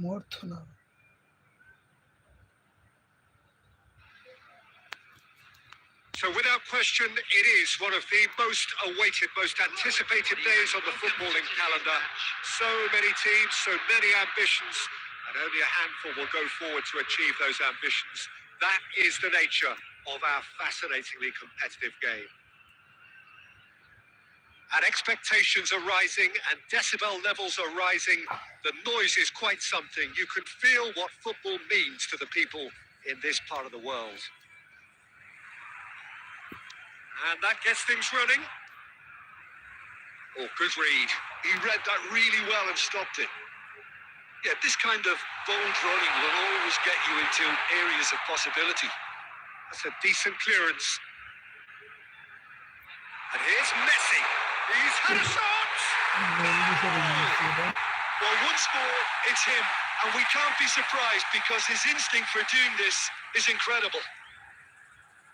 muerto nada. So without question, it is one of the most awaited, most anticipated days on the footballing calendar. So many teams, so many ambitions, and only a handful will go forward to achieve those ambitions. That is the nature of our fascinatingly competitive game. And expectations are rising and decibel levels are rising. The noise is quite something. You can feel what football means to the people in this part of the world. And that gets things running. Oh, good read. He read that really well and stopped it. Yeah, this kind of bold running will always get you into areas of possibility. That's a decent clearance. And here's Messi. He's had a shot! Well, once more, it's him. And we can't be surprised because his instinct for doing this is incredible.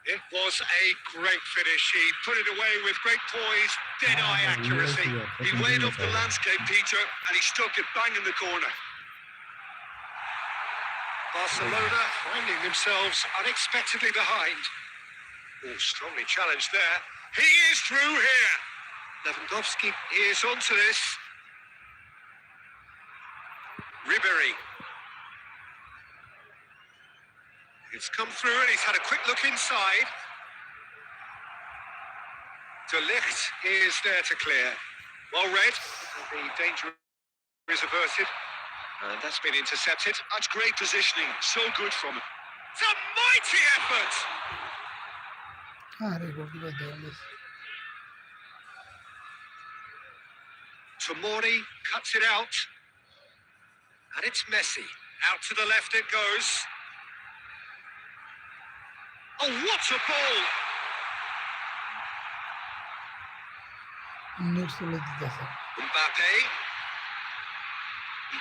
It was a great finish. He put it away with great poise, dead-eye accuracy. He weighed up the landscape, Peter, and he stuck it bang in the corner. Barcelona finding themselves unexpectedly behind. Oh, strongly challenged there. He is through here. Lewandowski is onto this. Ribéry. It's come through and he's had a quick look inside. De Ligt is there to clear. Well read. The danger is averted. And that's been intercepted. That's great positioning. So good from him. It's a mighty effort! Tomori cuts it out. And it's Messi. Out to the left it goes. Oh, what a ball!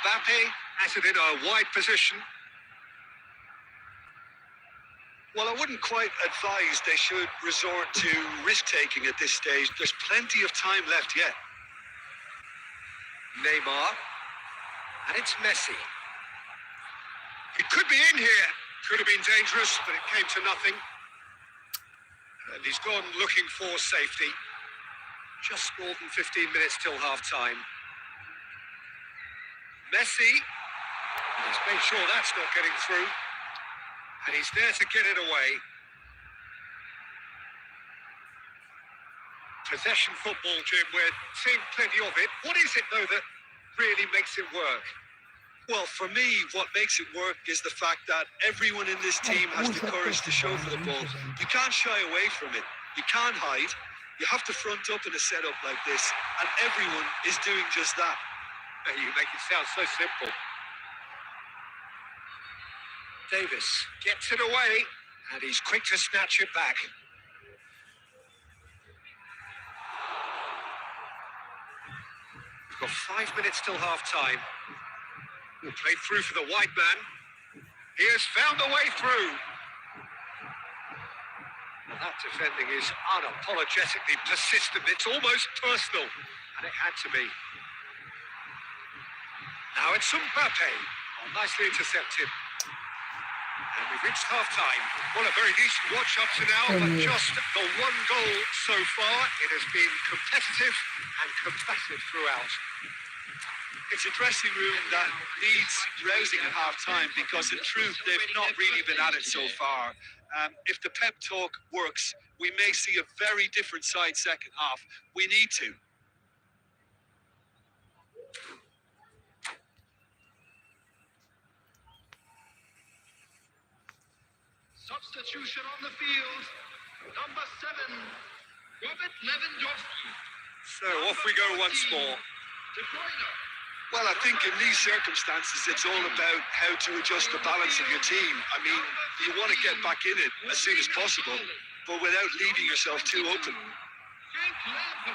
Mbappe has it in a wide position. Well, I wouldn't quite advise they should resort to risk-taking at this stage. There's plenty of time left yet. Neymar. And it's Messi. It could be in here. Could have been dangerous, but it came to nothing. And he's gone looking for safety. Just more than 15 minutes till half-time. Messi. And he's made sure that's not getting through. And he's there to get it away. Possession football, Jim, we're seeing plenty of it. What is it, though, that really makes it work? Well, for me, what makes it work is the fact that everyone in this team has the courage to show for the ball. You can't shy away from it. You can't hide. You have to front up in a setup like this, and everyone is doing just that. You make it sound so simple. Davis gets it away, and he's quick to snatch it back. We've got 5 minutes till half-time. Played through for the wide man. He has found a way through. And that defending is unapologetically persistent. It's almost personal, and it had to be. Now it's Mbappe. Oh, nicely intercepted. And we've reached half-time. Well, a very decent watch up to now, but just the one goal so far. It has been competitive and combative throughout. It's a dressing room that needs rousing at half-time because, in truth, they've not really been at it so far. If the pep talk works, we may see a very different side second half. We need to. Substitution on the field. Number 7, Robert Lewandowski. So off we go once more. De Bruyne. Well, I think in these circumstances, it's all about how to adjust the balance of your team. I mean, you want to get back in it as soon as possible, but without leaving yourself too open. Frank Lampard.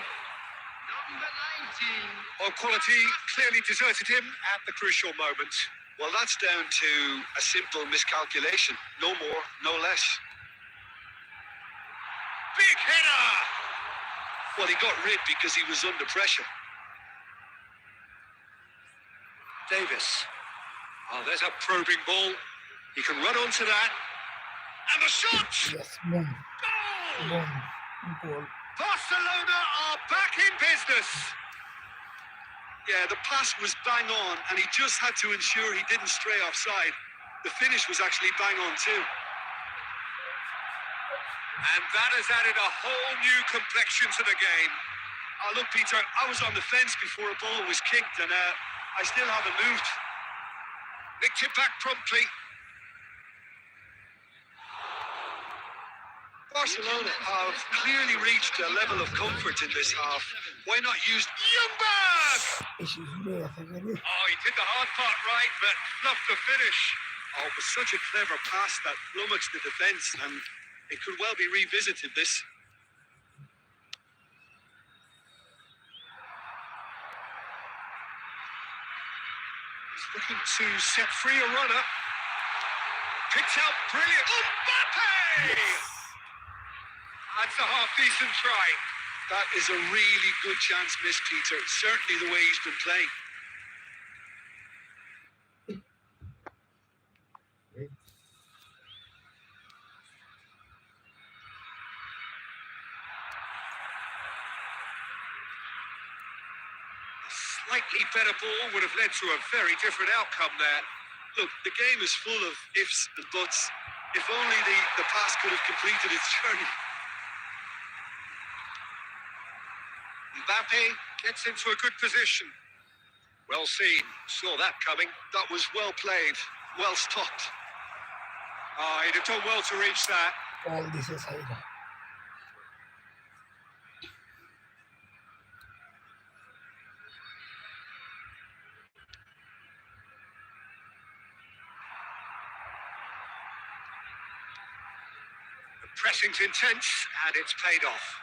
Number 19. Well, quality clearly deserted him at the crucial moment. Well, that's down to a simple miscalculation. No more, no less. Big header! Well, he got rid because he was under pressure. Davis. Oh, there's a probing ball. He can run onto that. And the shot! Yes, boom, Goal! boom, goal. Barcelona are back in business. Yeah, the pass was bang on, and he just had to ensure he didn't stray offside. The finish was actually bang on too. And that has added a whole new complexion to the game. Oh, look, Peter, I was on the fence before a ball was kicked, and I still haven't moved. Nicked it back promptly. Barcelona have clearly reached a level of comfort in this half. Why not use Youngberg! Eşi şuraya takıldı. Oh, he did the hard part right, but not the finish. Oh, it was such a clever pass that flummoxed the defence, and it could well be revisited, this. He's looking to set free a runner. Picked out brilliant. Mbappe! That's a half-decent try. That is a really good chance missed, Peter. Certainly the way he's been playing. Slightly better ball would have led to a very different outcome there. Look, the game is full of ifs and buts. If only the pass could have completed its journey. Mbappe gets into a good position. Well seen. Saw that coming. That was well played, well stopped. Oh, he'd have done well to reach that. All this is high. The pressing's intense, and it's paid off.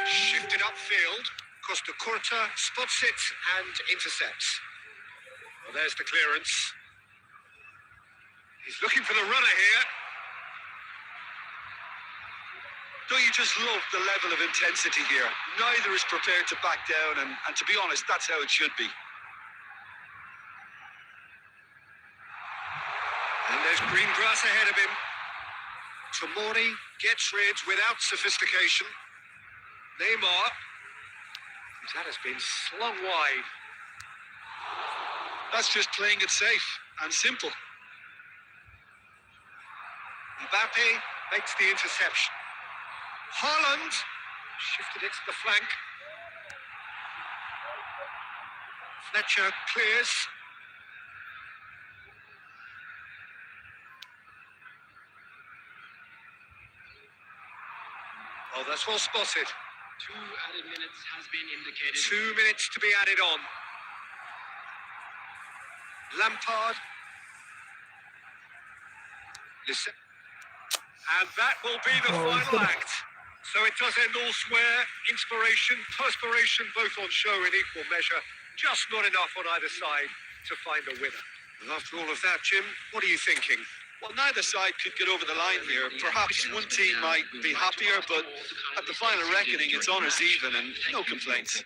Shifted upfield. Costa Curta spots it and intercepts. Well, there's the clearance. He's looking for the runner here. Don't you just love the level of intensity here? Neither is prepared to back down, and to be honest, that's how it should be. And there's green grass ahead of him. Tomori gets rid without sophistication. Neymar. That has been slung wide. That's just playing it safe and simple. Mbappe makes the interception. Haaland shifted it to the flank. Fletcher clears. Oh, that's well spotted. 2 added minutes has been indicated. 2 minutes to be added on. Lampard. Listen. And that will be the final act. So it does end elsewhere. Inspiration, perspiration, both on show in equal measure. Just not enough on either side to find a winner. And after all of that, Jim, what are you thinking? Well, neither side could get over the line here. Perhaps one team might be happier, but at the final reckoning, it's honours even and no complaints.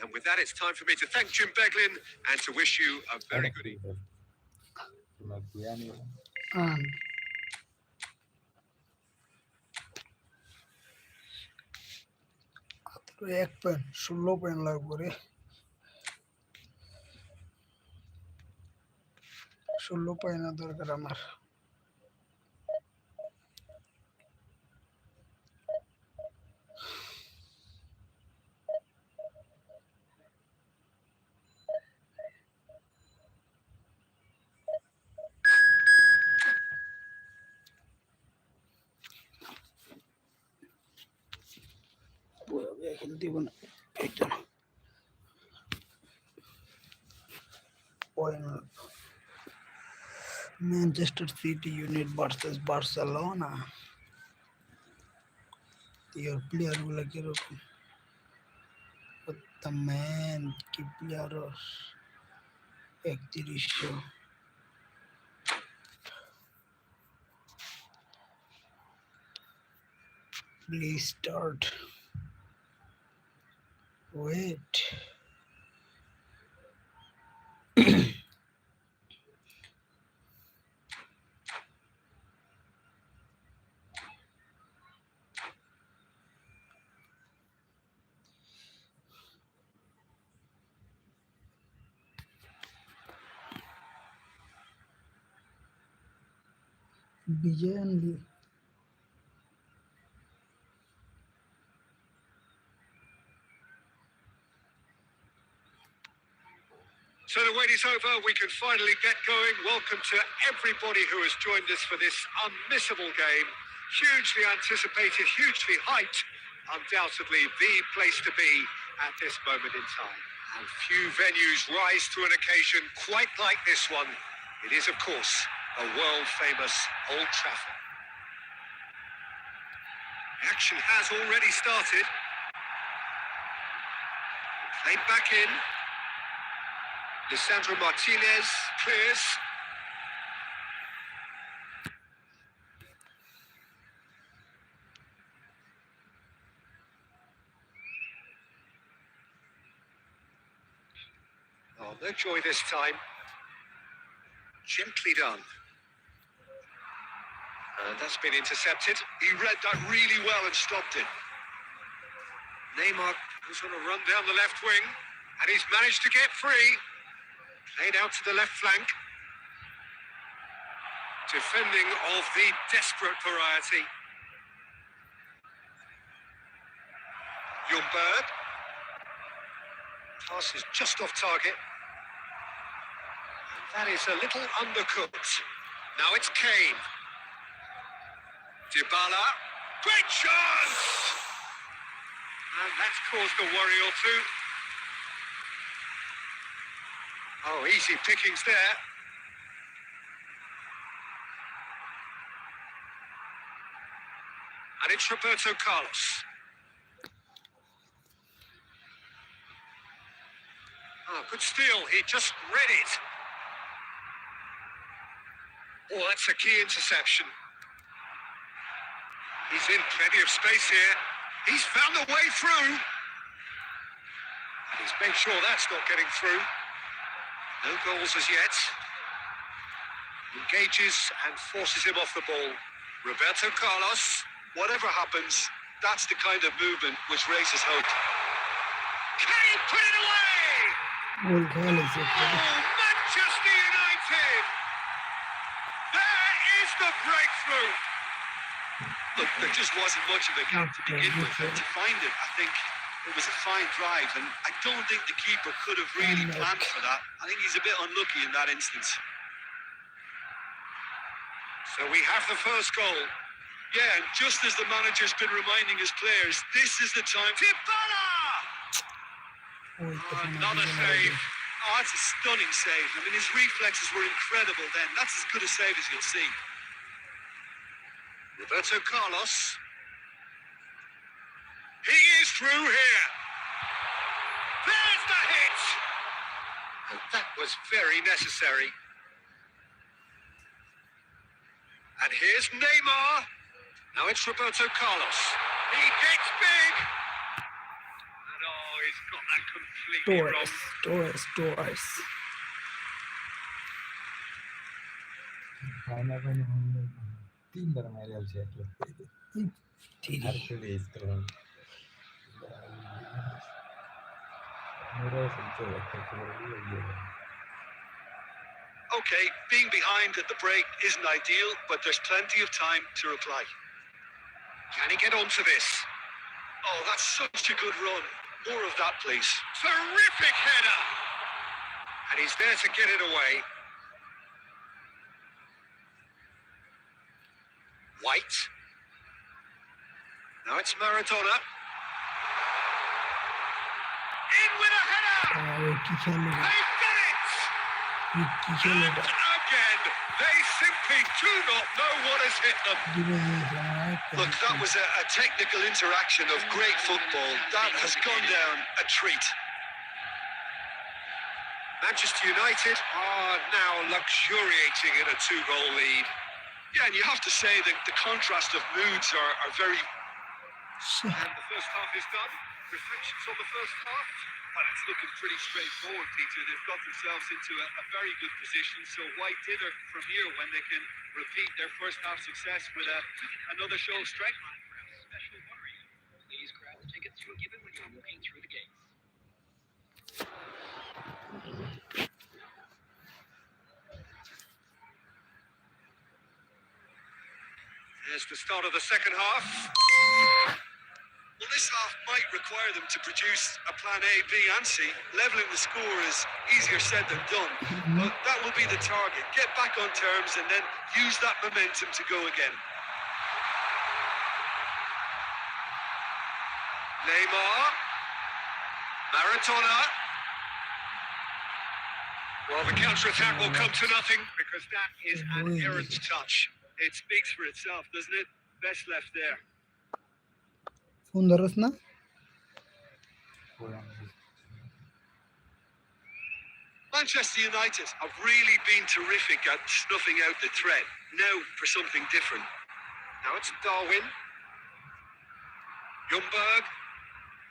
And with that, it's time for me to thank Jim Beglin and to wish you a very good evening. And এক point 16 point লাগবে রে 16 point দরকার আমার খেলতে না এটা না point Manchester City unit versus Barcelona. Your player গুলা কিরকম the man কি player 3100 Please start. Wait. Bijanli. So the wait is over. We can finally get going. Welcome to everybody who has joined us for this unmissable game. Hugely anticipated, hugely hyped. Undoubtedly the place to be at this moment in time. And few venues rise to an occasion quite like this one. It is, of course, a world-famous Old Trafford. The action has already started. Played back in. Lisandro Martinez clears. Oh, no joy this time. Gently done. And that's been intercepted. He read that really well and stopped it. Neymar was on a run down the left wing, and he's managed to get free. Played out to the left flank. Defending of the desperate variety. Ljungberg. Pass is just off target. That is a little undercooked. Now it's Kane. Dybala. Great chance! And that's caused a worry or two. Oh, easy pickings there. And it's Roberto Carlos. Oh, good steal. He just read it. Oh, that's a key interception. He's in plenty of space here. He's found a way through. And he's made sure that's not getting through. No goals as yet. Engages and forces him off the ball. Roberto Carlos. Whatever happens, that's the kind of movement which raises hope. Can he put it away? Goal Carlos. Oh, Manchester United! There is the breakthrough! Look, there just wasn't much of a gap to begin with, and to find it, I think it was a fine drive, and I don't think the keeper could have really planned for that. I think he's a bit unlucky in that instance. So we have the first goal. Yeah, and just as the manager's been reminding his players, this is the time. Dybala! Another save. Oh, that's a stunning save. I mean, his reflexes were incredible then. That's as good a save as you'll see. Roberto Carlos. He is through here. There's the hit. And that was very necessary. And here's Neymar. Now it's Roberto Carlos. He gets big. And oh, he's got that completely wrong. Torres. तीन बार हमारे el Sheikh हर कोई इसको मेरा सबसे Okay, being behind at the break isn't ideal, but there's plenty of time to reply. Can he get onto this? Oh, that's such a good run. More of that, please. Terrific header. And he's there to get it away. White. Now it's Maradona. In with a header. They've done it. And again, they simply do not know what has hit them. Look, that was a technical interaction of great football. That has gone down a treat. Manchester United are now luxuriating in a 2-goal lead. Yeah, and you have to say that the contrast of moods are very... And the first half is done. Reflections on the first half? Well, it's looking pretty straightforward, Peter. They've got themselves into a very good position. So why dither from here when they can repeat their first half success with another show of strength? Special worry. Please grab the tickets you were given when you were walking through the gates. Here's the start of the second half. Well, this half might require them to produce a plan A, B, and C. Leveling the score is easier said than done, but that will be the target. Get back on terms and then use that momentum to go again. Neymar. Maradona. Well, the counter-attack will come to nothing because that is an errant touch. It speaks for itself, doesn't it? Best left there. Phone धरस ना Manchester United have really been terrific at snuffing out the threat. Now for something different. Now it's Darwin. Ljungberg.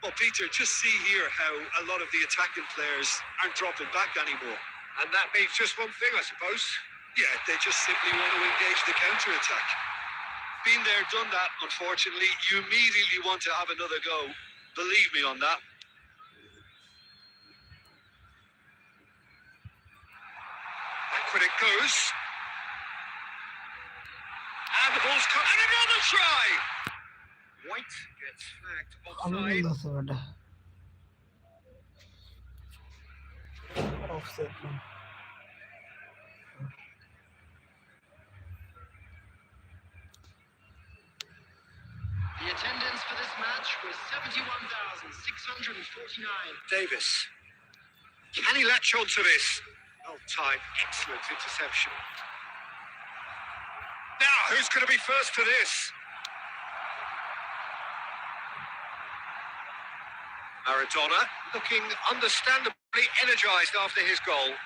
Well, Peter, just see here how a lot of the attacking players aren't dropping back anymore. And that means just one thing, I suppose. Yeah, they just simply want to engage the counter-attack. Been there, done that, unfortunately. You immediately want to have another go. Believe me on that. Backward it goes. And the ball's come. And another try! White gets flagged अभी offside. मिल दस बेटा offset में The attendance for this match was 71,649. Davis. Can he latch on to this? Well timed, excellent interception. Now, who's going to be first to this? Maradona looking understandably energised after his goal.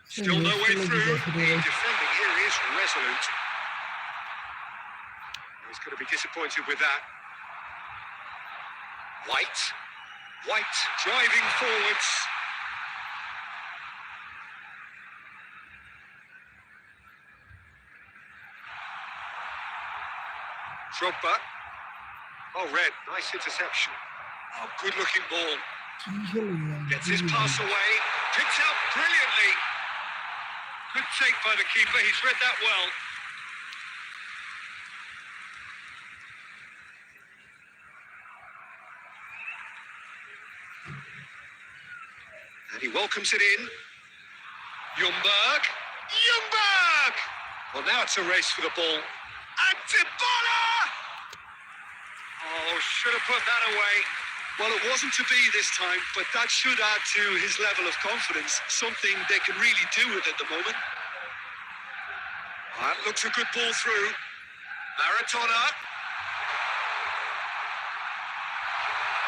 Still no way through. The defending here is resolute. He's going to be disappointed with that. White driving forwards. Drogba. Oh, red. Nice interception. Oh, good-looking ball. Gets his pass away. Picked out brilliantly. Good take by the keeper. He's read that well. And he welcomes it in. Ljungberg. Well, now it's a race for the ball. And Dybala! Oh, should have put that away. Well, it wasn't to be this time, but that should add to his level of confidence, something they can really do with at the moment. That looks a good ball through. Maradona.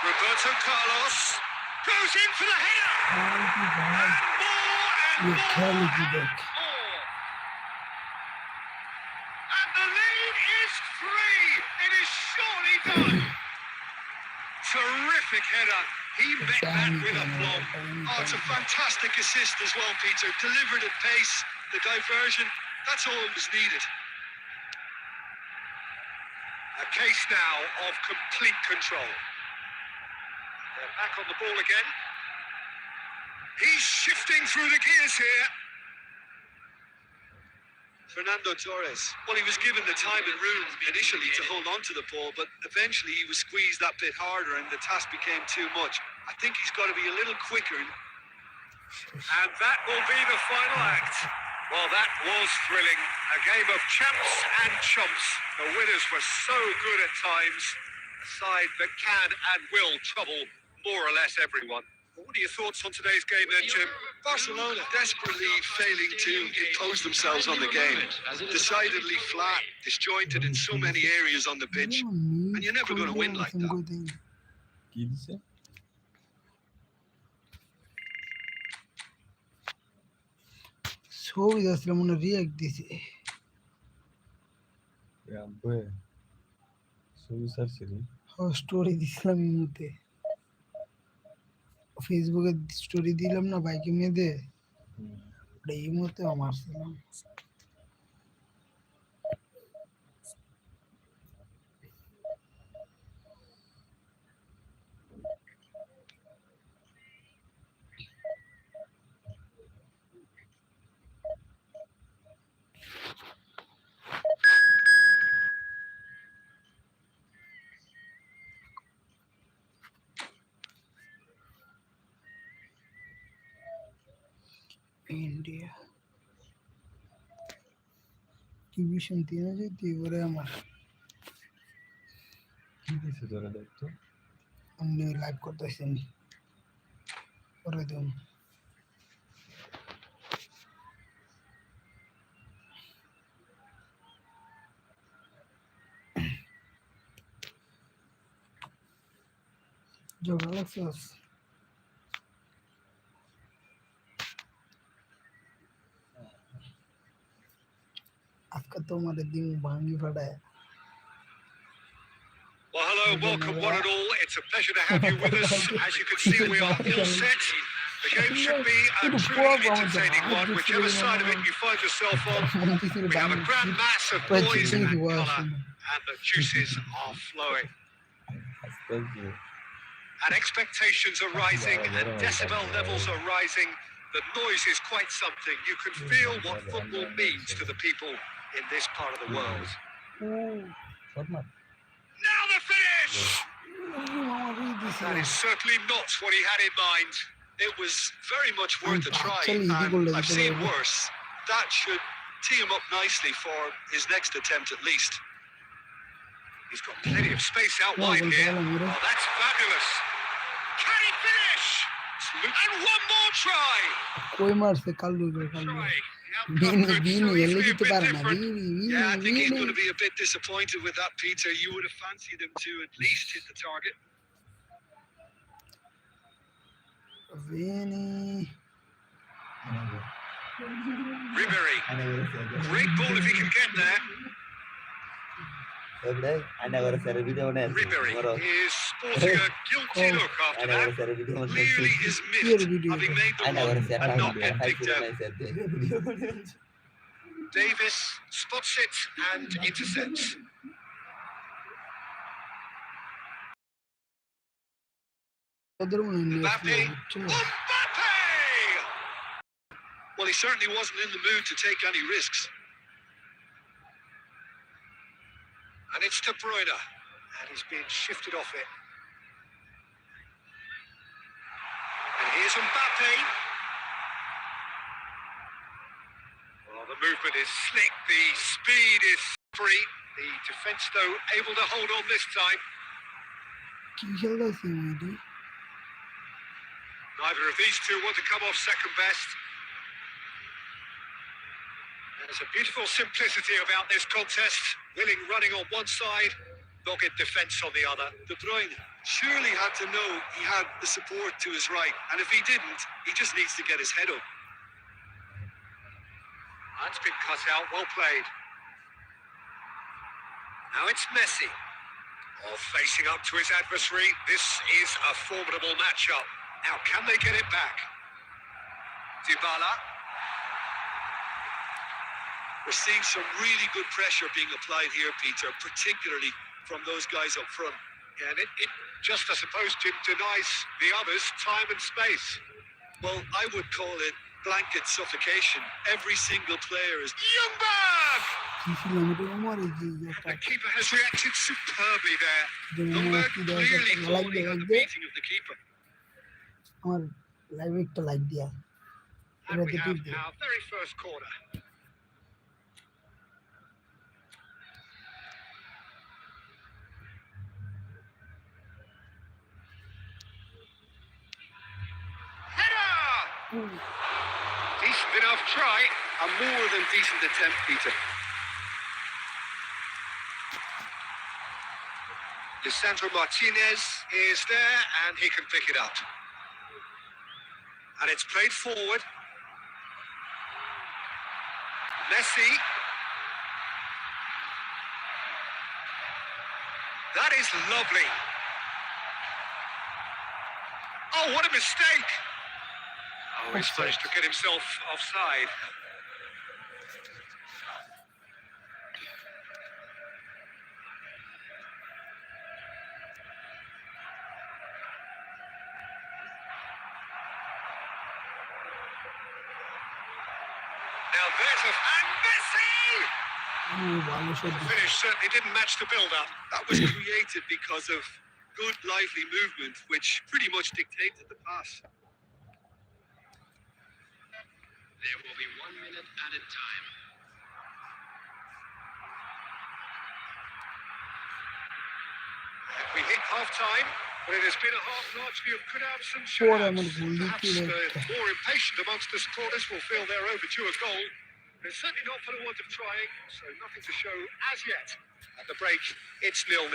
Roberto Carlos goes in for the header. And ये खेल की देख more. And the lead is 3. It is surely done. Terrific header. He met that with aplomb. Oh, it's a fantastic assist as well, Peter. Delivered at pace, the diversion, that's all that was needed. A case now of complete control. They're back on the ball again. He's shifting through the gears here. Fernando Torres, well, he was given the time and room initially to hold on to the ball, but eventually he was squeezed that bit harder and the task became too much. I think he's got to be a little quicker. And that will be the final act. Well, that was thrilling. A game of champs and chumps. The winners were so good at times. A side that can and will trouble more or less everyone. What are your thoughts on today's game then, Jim? Barcelona desperately failing to impose themselves on the game. Decidedly flat, disjointed in so many areas on the pitch. And you're never going to win like that. কি দিছে ছবি যাচ্ছিলাম মনে react দিছে আব্বে ছবি সারছিলি story দিছিলাম ইমুতে ফেসবুকে স্টোরি দিলাম না বাইকে মেয়েদে ওটা ইমুতে মারছিলাম ইন্ডিয়া টিভি শুনতে না যেতে এবারে আমার কি দিছে তোরা দেখতো? আমি লাইভ করতেছি পরে দেব জোগাড় লাগছস আজকে তোমার দিন ভাঙি ফাটায় Well, hello, welcome one and all. It's a pleasure to have you with us. As you can see, we are all set. The game should be a truly entertaining one, whichever side of it you find yourself on. We have a grand mass of boys and colour, and the juices are flowing. Thank you. And expectations are rising, and decibel levels are rising. The noise is quite something. You can feel what football means to the people in this part of the world. What man? Now the finish! That is certainly not what he had in mind. It was very much worth a try, and I've seen worse. That should tee him up nicely for his next attempt at least. He's got plenty of space out wide here. Oh, that's fabulous. Can he finish? And one more try. কই মারছে Kallu Try. The বিনি outcome could বিনি so এলে easily দিতে have পারে been না different. বিনি Yeah, I think he's বিনি going to be a bit disappointed with that, Peter. You would have fancied him to at least hit the target. বিনি Ribéry. Great ball if he can get there. Ribéry is sporting a guilty look after that. Clearly his missed, having made the run and not get picked out. Davis spots it and intercepts. ওদের মনে হয় Mbappe. বুঝছো? Mbappe! Well, he certainly wasn't in the mood to take any risks. And it's De Bruyne. And he's been shifted off it. And here's Mbappe. Well, the movement is slick. The speed is free. The defence, though, able to hold on this time. কি খেলতেছি মেয়েটি Neither of these two want to come off second best. There's a beautiful simplicity about this contest. Willing running on one side, dogged defence on the other. De Bruyne surely had to know he had the support to his right, and if he didn't, he just needs to get his head up. That's been cut out, well played. Now it's Messi. Oh, facing up to his adversary. This is a formidable matchup. Now, can they get it back? Dybala. We're seeing some really good pressure being applied here, Peter, particularly from those guys up front. And it just, I suppose, denies the others time and space. Well, I would call it blanket suffocation. Every single player is... Ljungberg! কি ছিলাম এটা আমার এই যে একটা The keeper has reacted superbly there. যেমন Ljungberg কি দেওয়া clearly লাইক thought he দিয়ে had লাইক the দিয়ে beating of the keeper. আমার লাইভে একটা লাইক দিয়া And we এটাতে have টিপ দিয়ে our very first corner. Header! Decent enough try. A more than decent attempt, Peter. Lisandro Martinez is there and he can pick it up. And it's played forward. Messi. That is lovely. Oh, what a mistake. Oh, he's managed to get himself offside. Now there's a... And Messi! ভালো shot The finish certainly didn't match the build-up. That was created because of good, lively movement, which pretty much dictated the pass. There will be 1 minute added time. We hit half-time, but it has been a half largely of good absence. Perhaps more impatient amongst the supporters will feel they're overdue a goal. They're certainly not for the want of trying, so nothing to show as yet. At the break, it's 0-0.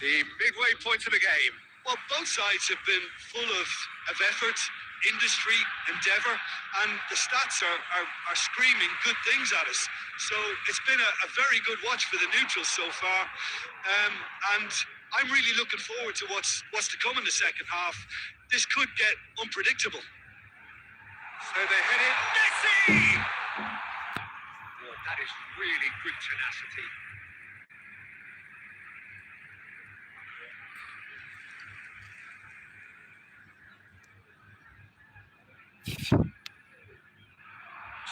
The midway point of the game. Well, both sides have been full of effort, industry, endeavour, and the stats are screaming good things at us. So it's been a very good watch for the neutrals so far, and I'm really looking forward to what's to come in the second half. This could get unpredictable. So they head in. Messi! Oh, that is really good tenacity.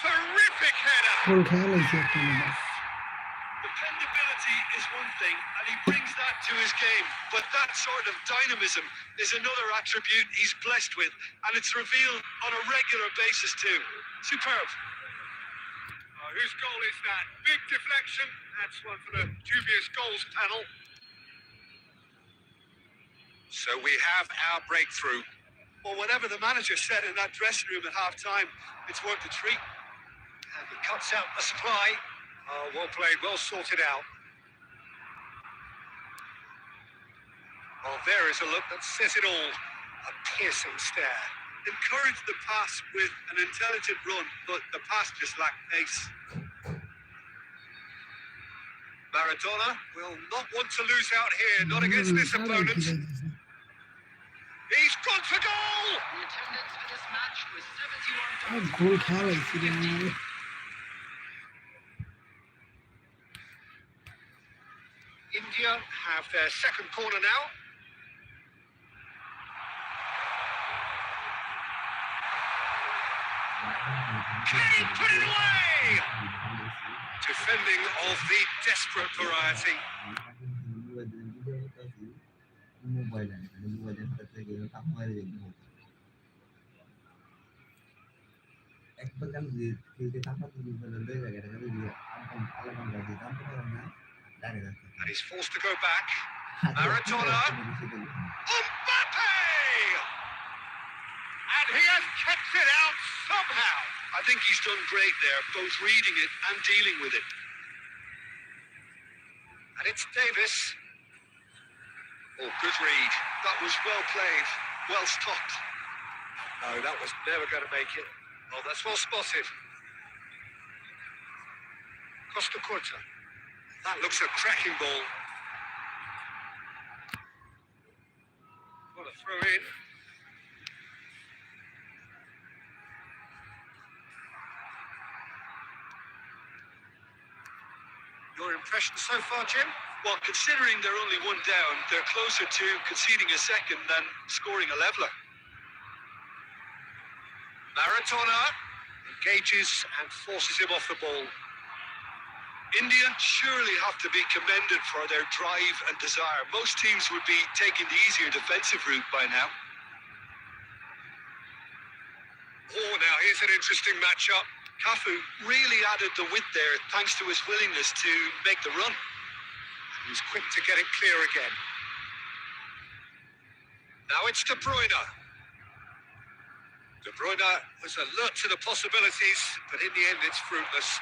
Terrific header! Dependability is one thing, and he brings that to his game. But that sort of dynamism is another attribute he's blessed with, and it's revealed on a regular basis too. Superb. Whose goal is that? Big deflection. That's one for the dubious goals panel. So we have our breakthrough. Well, whatever the manager said in that dressing room at half-time, it's worth a treat. And he cuts out the supply. Oh, well played, well sorted out. Well, there is a look that says it all. A piercing stare. Encouraged the pass with an intelligent run, but the pass just lacked pace. Maradona will not want to lose out here, not against this opponent. He's gone for goal! The attendance for this match was 71,000. India have their second corner now. Can he put it away? Defending of the desperate variety. And he's forced to go back. Maradona. Mbappe! And he has kept it out somehow. I think he's done great there, both reading it and dealing with it. And it's Davis. Oh, good read. That was well played, well stopped. No, that was never going to make it. Oh, that's well spotted. Costa Curta. That looks a cracking ball. What a throw in. Your impression so far, Jim? Well, considering they're only one down, they're closer to conceding a second than scoring a leveller. Maradona engages and forces him off the ball. India surely have to be commended for their drive and desire. Most teams would be taking the easier defensive route by now. Oh, now here's an interesting matchup. Cafu really added the width there thanks to his willingness to make the run. He's quick to get it clear again. Now it's De Bruyne. De Bruyne was alert to the possibilities, but in the end it's fruitless.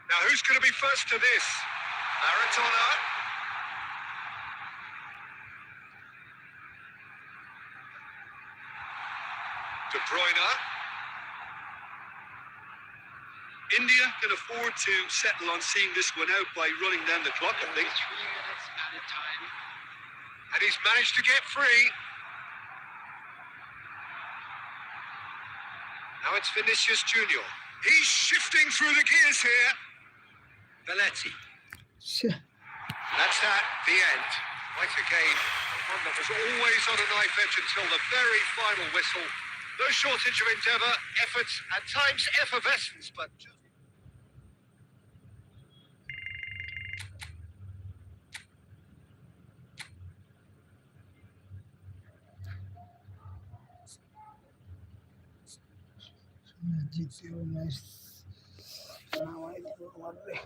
Now who's going to be first to this? Maradona. De Bruyne. India can afford to settle on seeing this one out by running down the clock, I think. 3 minutes added time. And he's managed to get free. Now it's Vinicius Junior. He's shifting through the gears here. Belletti. That's that, the end. Right again, one that was always on a knife edge until the very final whistle. No shortage of endeavour, effort, at times effervescence, but জিতেও match নামাই দিল আমার রে।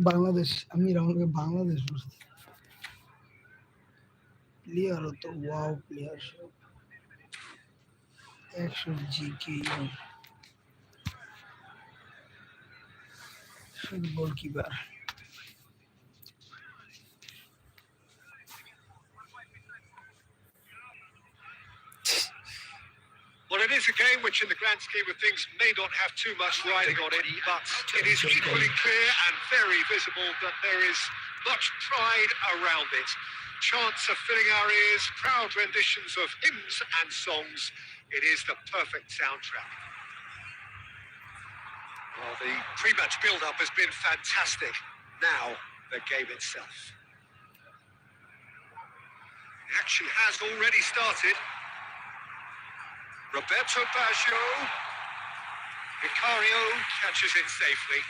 বাংলাদেশ, আমি রাহুলকে বাংলাদেশ বুঝতে player তো wow player সব 100 জিকে শুধু goalkeeper. Well, it is a game which, in the grand scheme of things, may not have too much riding on it, but it is equally clear and very visible that there is much pride around it. Chants are filling our ears, proud renditions of hymns and songs. It is the perfect soundtrack. Well, the pre-match build-up has been fantastic. Now, the game itself. The action has already started. Roberto Baggio. Vicario catches it safely.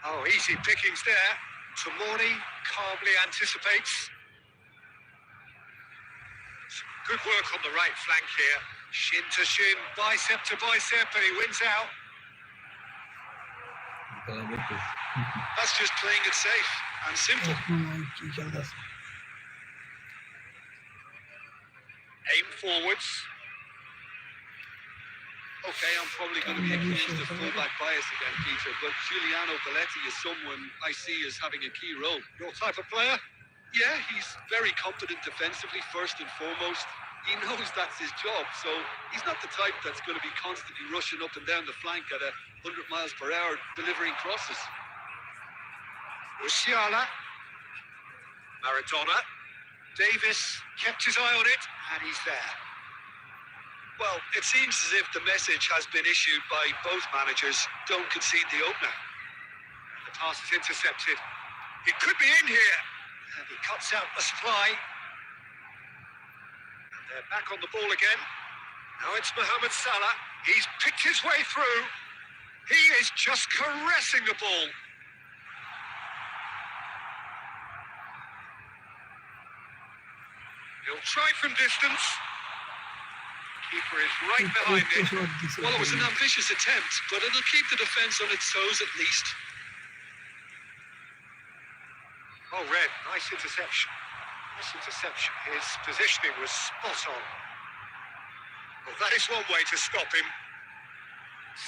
Oh, easy pickings there. Tomori calmly anticipates. Some good work on the right flank here. Shin to shin, bicep to bicep, and he wins out. That's just playing it safe and simple. কি খেলতেছে Aim forwards. Okay, I'm probably going to be accused of fullback bias again, Peter, but Giuliano Belletti is someone I see as having a key role. Your type of player? Yeah, he's very competent defensively, first and foremost. He knows that's his job, so he's not the type that's going to be constantly rushing up and down the flank at 100 miles per hour, delivering crosses. Musiala. Maradona. Davis kept his eye on it, and he's there. Well, it seems as if the message has been issued by both managers, don't concede the opener. The pass is intercepted. He could be in here, and he cuts out the supply. And they're back on the ball again. Now it's Mohamed Salah. He's picked his way through. He is just caressing the ball. He'll try from distance. Keeper is right behind him. Well, it was an ambitious attempt, but it'll keep the defence on its toes at least. Oh, Red, nice interception. Nice interception. His positioning was spot on. Well, that is one way to stop him.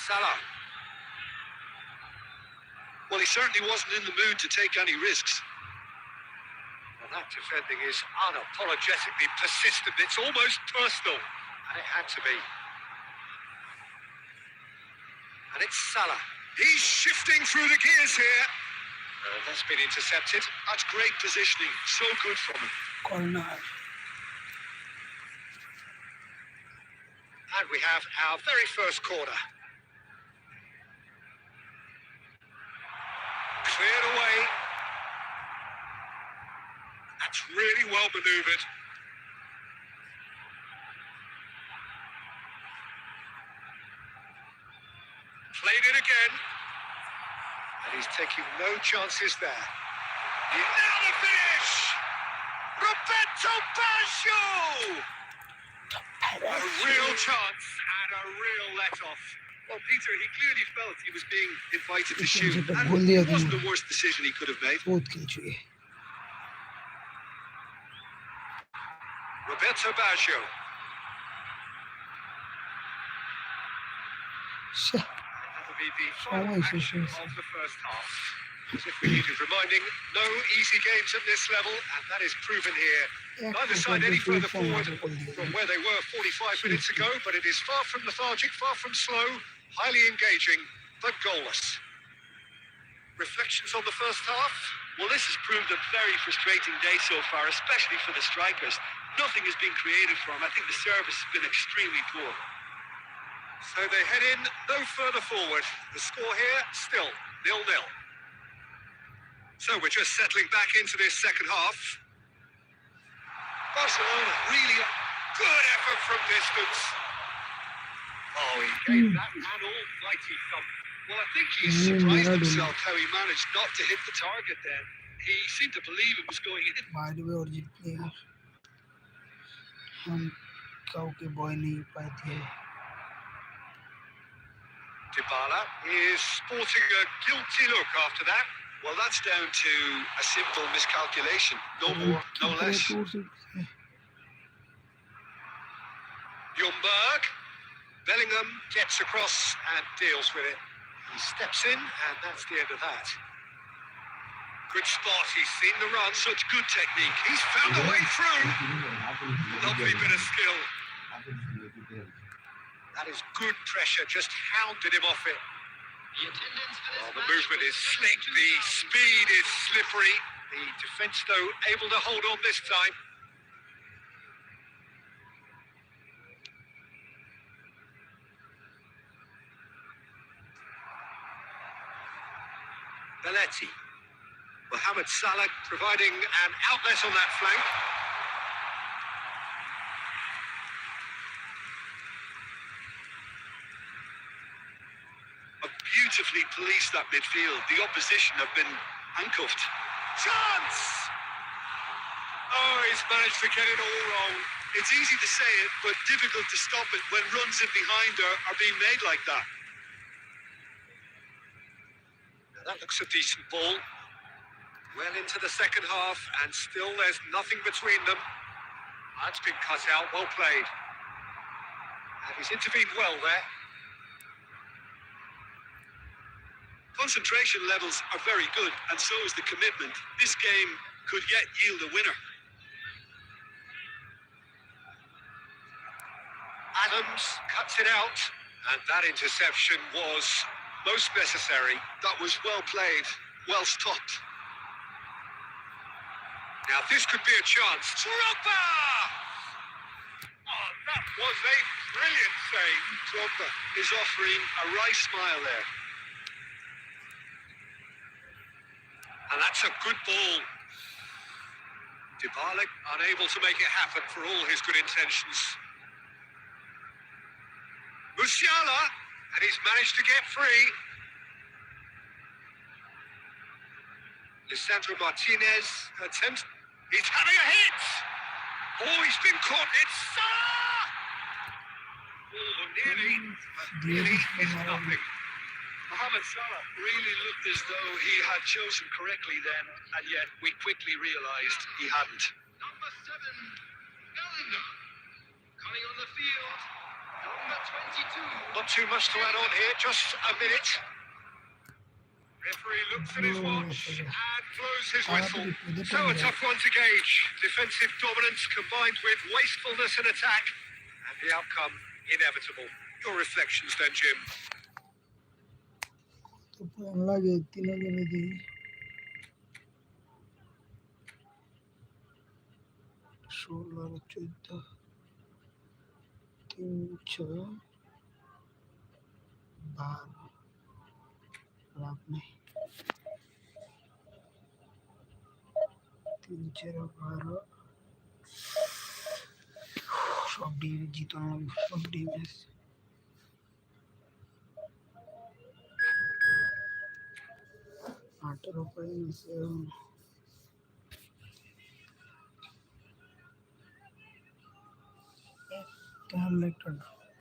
Salah. Well, he certainly wasn't in the mood to take any risks. Well, that defending is unapologetically persistent. It's almost personal. And it had to be. And it's Salah. He's shifting through the gears here. That's been intercepted. That's great positioning. So good from him. Corner And we have our very first corner. Cleared away. Really well manoeuvred. Played it again. And he's taking no chances there. Now the finish! Roberto Baggio! A real chance and a real let-off. Well, Peter, he clearly felt he was being invited to shoot, Ikinci and gol it yedi. wasn't the worst decision he could have made. बहुत खींची. Roberto Baggio. Şah. That'll be the final Always action issues. of the first half. As if we needed reminding, no easy games at this level, and that is proven here. Neither side any further forward from where they were 45 minutes ago, but it is far from lethargic, far from slow, highly engaging, but goalless. Reflections on the first half? Well, this has proved a very frustrating day so far, especially for the strikers. Nothing has been created for them. I think the service has been extremely poor. So they head in no further forward. The score here, still 0-0. So we're just settling back into this second half. Barcelona really Good effort from distance. Oh, he gave that an almighty thump. Well, I think he surprised himself how he managed not to hit the target then. He seemed to believe it was going in. By the way, और जितने यार हम cow के boy नहीं पाते हैं. Dybala is sporting a guilty look after that. Well, that's down to a simple miscalculation. No more, no less. Ljungberg. Bellingham gets across and deals with it. He steps in, and that's the end of that. Good spot. He's seen the run. Such good technique. He's found a way through. Lovely bit of skill. That is good pressure. Just hounded him off it. The attendance for this Well, the match movement was is slick. The speed is slippery. The defence, though, able to hold on this time. Belletti. Mohamed Salah providing an outlet on that flank. Beautifully policed that midfield. The opposition have been handcuffed. Chance! Oh, he's managed to get it all wrong. It's easy to say it, but difficult to stop it when runs in behind are being made like that. Now that looks a decent ball. Well into the second half, and still there's nothing between them. That's been cut out, well played. And he's intervened well there. Concentration levels are very good, and so is the commitment. This game could yet yield a winner. Adams cuts it out, and that interception was most necessary. That was well played, well stopped. Now this could be a chance. Drogba! Oh, that was a brilliant save. Drogba is offering a wry smile there. And that's a good ball. Dybala unable to make it happen for all his good intentions. Musiala, and he's managed to get free. Lisandro Martinez attempts. He's having a hit. Oh, he's been caught. It's Salah. Oh, nearly. But nearly is nothing. Mohamed Salah really looked as though he had chosen correctly then, and yet we quickly realised he hadn't. number 7, Bellingham. Coming on the field, number 22. Not too much to add on here, just a minute. Referee looks at his watch and blows his whistle. So a tough one to gauge. Defensive dominance combined with wastefulness in attack, and the outcome inevitable. Your reflections then, Jim? तो plan लगे तीनों जने दी. 16 14 3 6 12 लाभ नहीं 3 4 12 সব ডিম জিতানো লাগবে, সব ডিম এসছে। আটের উপরে নিচে তাহলে একটা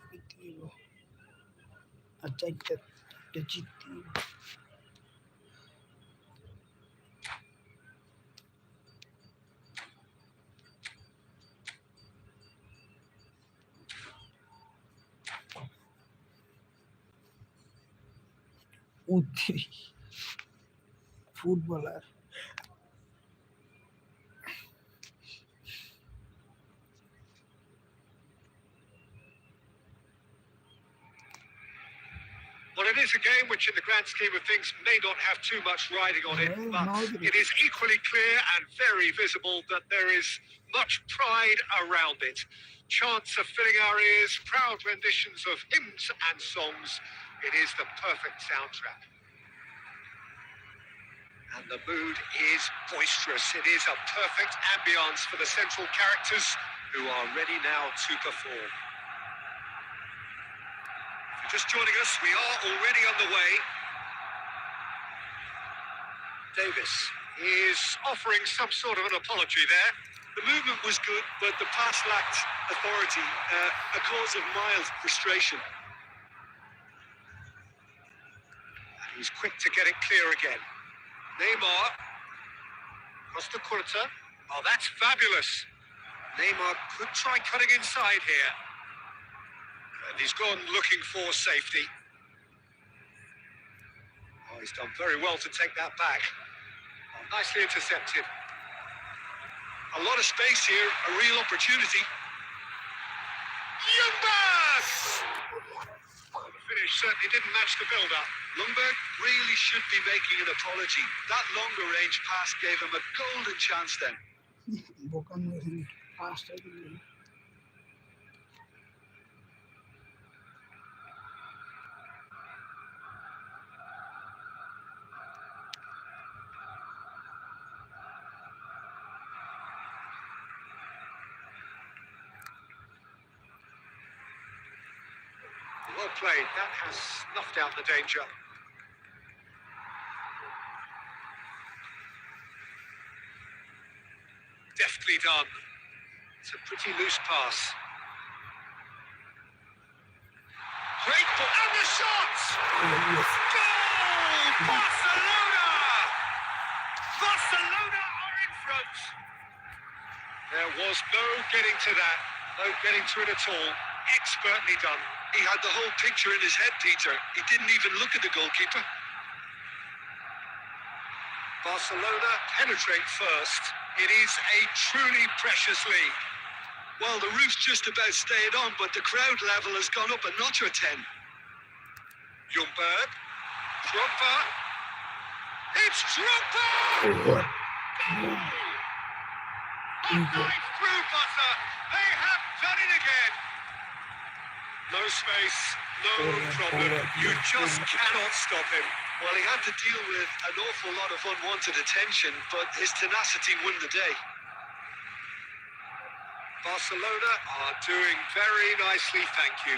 জিততে আর চারটা জিততে footballer Well, it is a game which, in the grand scheme of things, may not have too much riding on it, but it is equally clear and very visible that there is much pride around it. Chants are filling our ears, proud renditions of hymns and songs. It is the perfect soundtrack. And the mood is boisterous. It is a perfect ambience for the central characters who are ready now to perform. Just joining us, we are already on the way. Davis is offering some sort of an apology there. The movement was good, but the pass lacked authority, a cause of mild frustration. And he's quick to get it clear again. Neymar, Costa Curta. Oh, that's fabulous. Neymar could try cutting inside here. And he's gone looking for safety. Oh, he's done very well to take that back. Oh, nicely intercepted. A lot of space here, a real opportunity. Ljungberg! Well, the finish certainly didn't match the build-up. Ljungberg really should be making an apology. That longer range pass gave him a golden chance then. বোকান machine পাঁচটা দিলে Well played. That has snuffed out the danger. Deftly done. It's a pretty loose pass. Great ball. And the shot! Goal! Barcelona! Barcelona are in front. There was no getting to that. No getting to it at all. Expertly done. He had the whole picture in his head, Peter. He didn't even look at the goalkeeper. Barcelona penetrate first. It is a truly precious lead. Well, the roof's just about stayed on, but the crowd level has gone up a notch or 10. Ljungberg. Drogba. It's Drogba! A knife through buzzer. They have done it again. No space, no problem. You just cannot stop him. Well, he had to deal with an awful lot of unwanted attention, but his tenacity won the day. Barcelona are doing very nicely, thank you.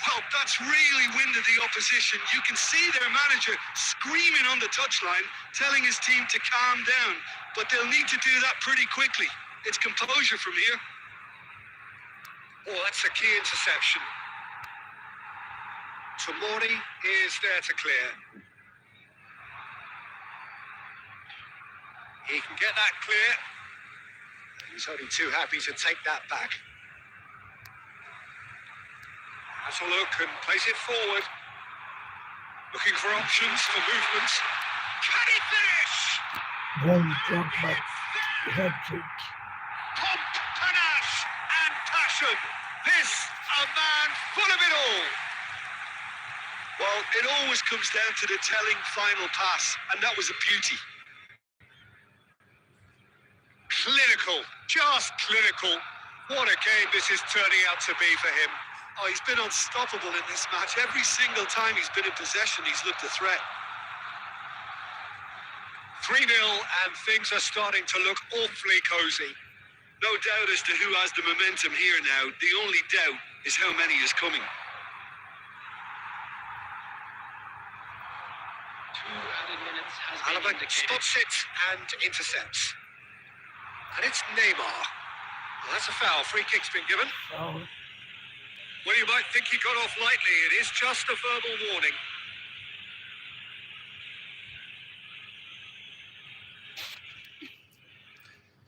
Well, that's really winded the opposition. You can see their manager screaming on the touchline, telling his team to calm down, but they'll need to do that pretty quickly. It's composure from here. Oh, that's a key interception. Tomori is there to clear. He can get that clear. He's only too happy to take that back. Has a look and plays it forward. Looking for options for movement. Can he finish? boom, drop back, hat trick. Pomp, panache and passion. This a man full of it all. Well, it always comes down to the telling final pass, and that was a beauty. Clinical, just clinical. What a game this is turning out to be for him. Oh, he's been unstoppable in this match. Every single time he's been in possession, he's looked a threat. 3-0 and things are starting to look awfully cosy. No doubt as to who has the momentum here now. The only doubt is how many is coming. 2 added minutes has been Alaba indicated. spots it and intercepts. And it's Neymar. Well, that's a foul. Free kick's been given. Foul. Well, you might think he got off lightly. It is just a verbal warning.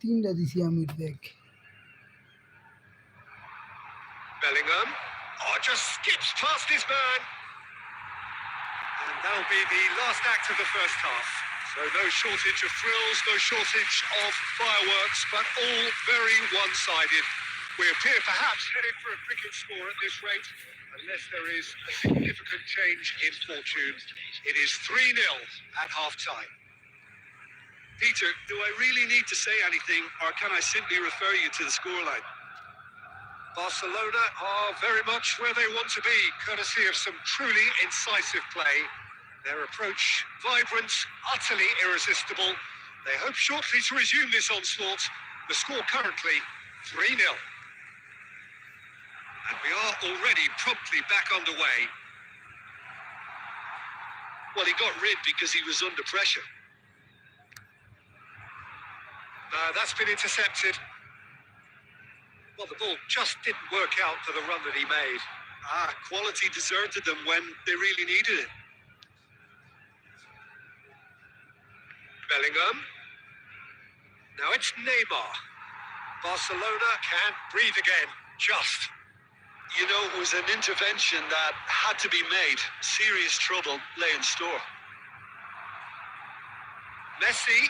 তিনটা দিছি আমির দেখ Bellingham. Oh, just skips past his man. And that'll be the last act of the first half. So no shortage of thrills, no shortage of fireworks, but all very one-sided. We appear perhaps headed for a cricket score at this rate, unless there is a significant change in fortune. It is 3-0 at half-time. Peter, do I really need to say anything, or can I simply refer you to the scoreline? Barcelona are very much where they want to be, courtesy of some truly incisive play. Their approach vibrant, utterly irresistible. They hope shortly to resume this onslaught. The score currently 3-0. And we are already promptly back underway. Well, he got rid because he was under pressure. That's been intercepted. Well, the ball just didn't work out for the run that he made. Quality deserted them when they really needed it. Bellingham. Now it's Neymar. Barcelona can't breathe again. Just. You know, it was an intervention that had to be made. Serious trouble lay in store. Messi.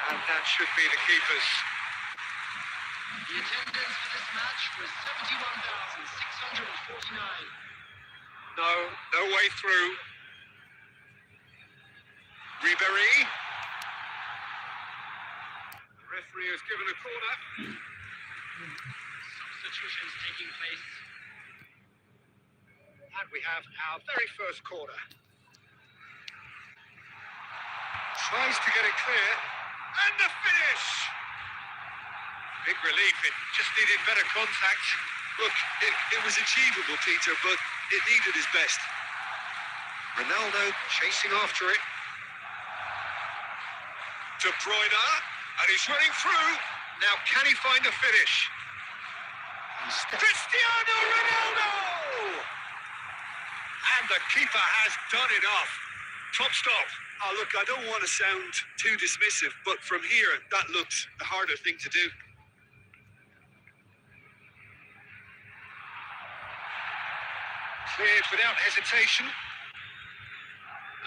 And that should be the keepers. The attendance for this match was 71,649. No way through. Ribéry. The referee has given a corner. Substitutions taking place. And we have our very first corner. Tries to get it clear. And the finish! Big relief. It just needed better contact. Look, it was achievable, Peter, but it needed his best. Ronaldo chasing after it. De Bruyne, and he's running through. Now, can he find a finish? Cristiano Ronaldo! And the keeper has done enough. Top stop. Oh, look, I don't want to sound too dismissive, but from here, that looked the harder thing to do. Cleared without hesitation.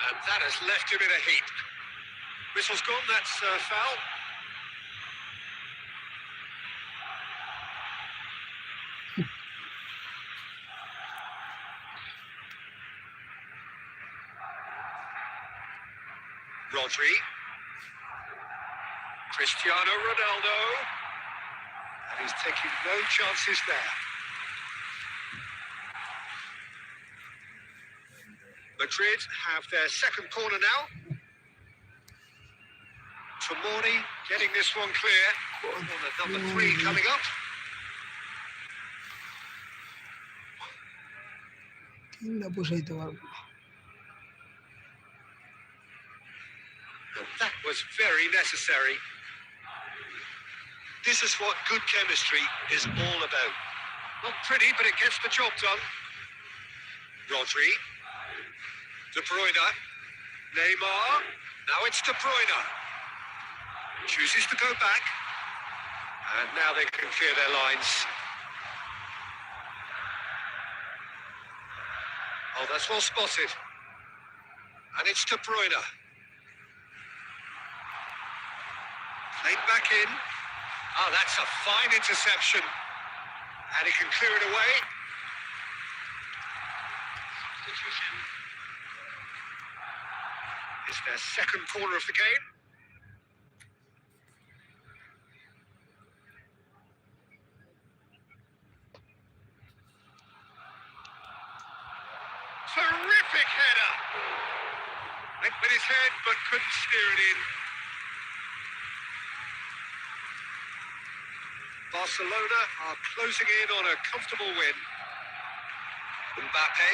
And that has left him in a heap. Whistle's gone, that's foul. Rodri. Cristiano Ronaldo. And he's taking no chances there. Madrid have their second corner now. Tomori getting this one clear. Corner number 3 coming up. তিনটা বসাইতে পারবো না And that was very necessary. This is what good chemistry is all about. Not pretty, but it gets the job done. Rodri. De Bruyne. Neymar. Now it's De Bruyne. Chooses to go back. And now they can clear their lines. Oh, that's well spotted. And it's De Bruyne. Played back in. Oh, that's a fine interception. And he can clear it away. Substitution. It's their second corner of the game. Terrific header. Went with his head, but couldn't steer it in. Barcelona are closing in on a comfortable win. Mbappe.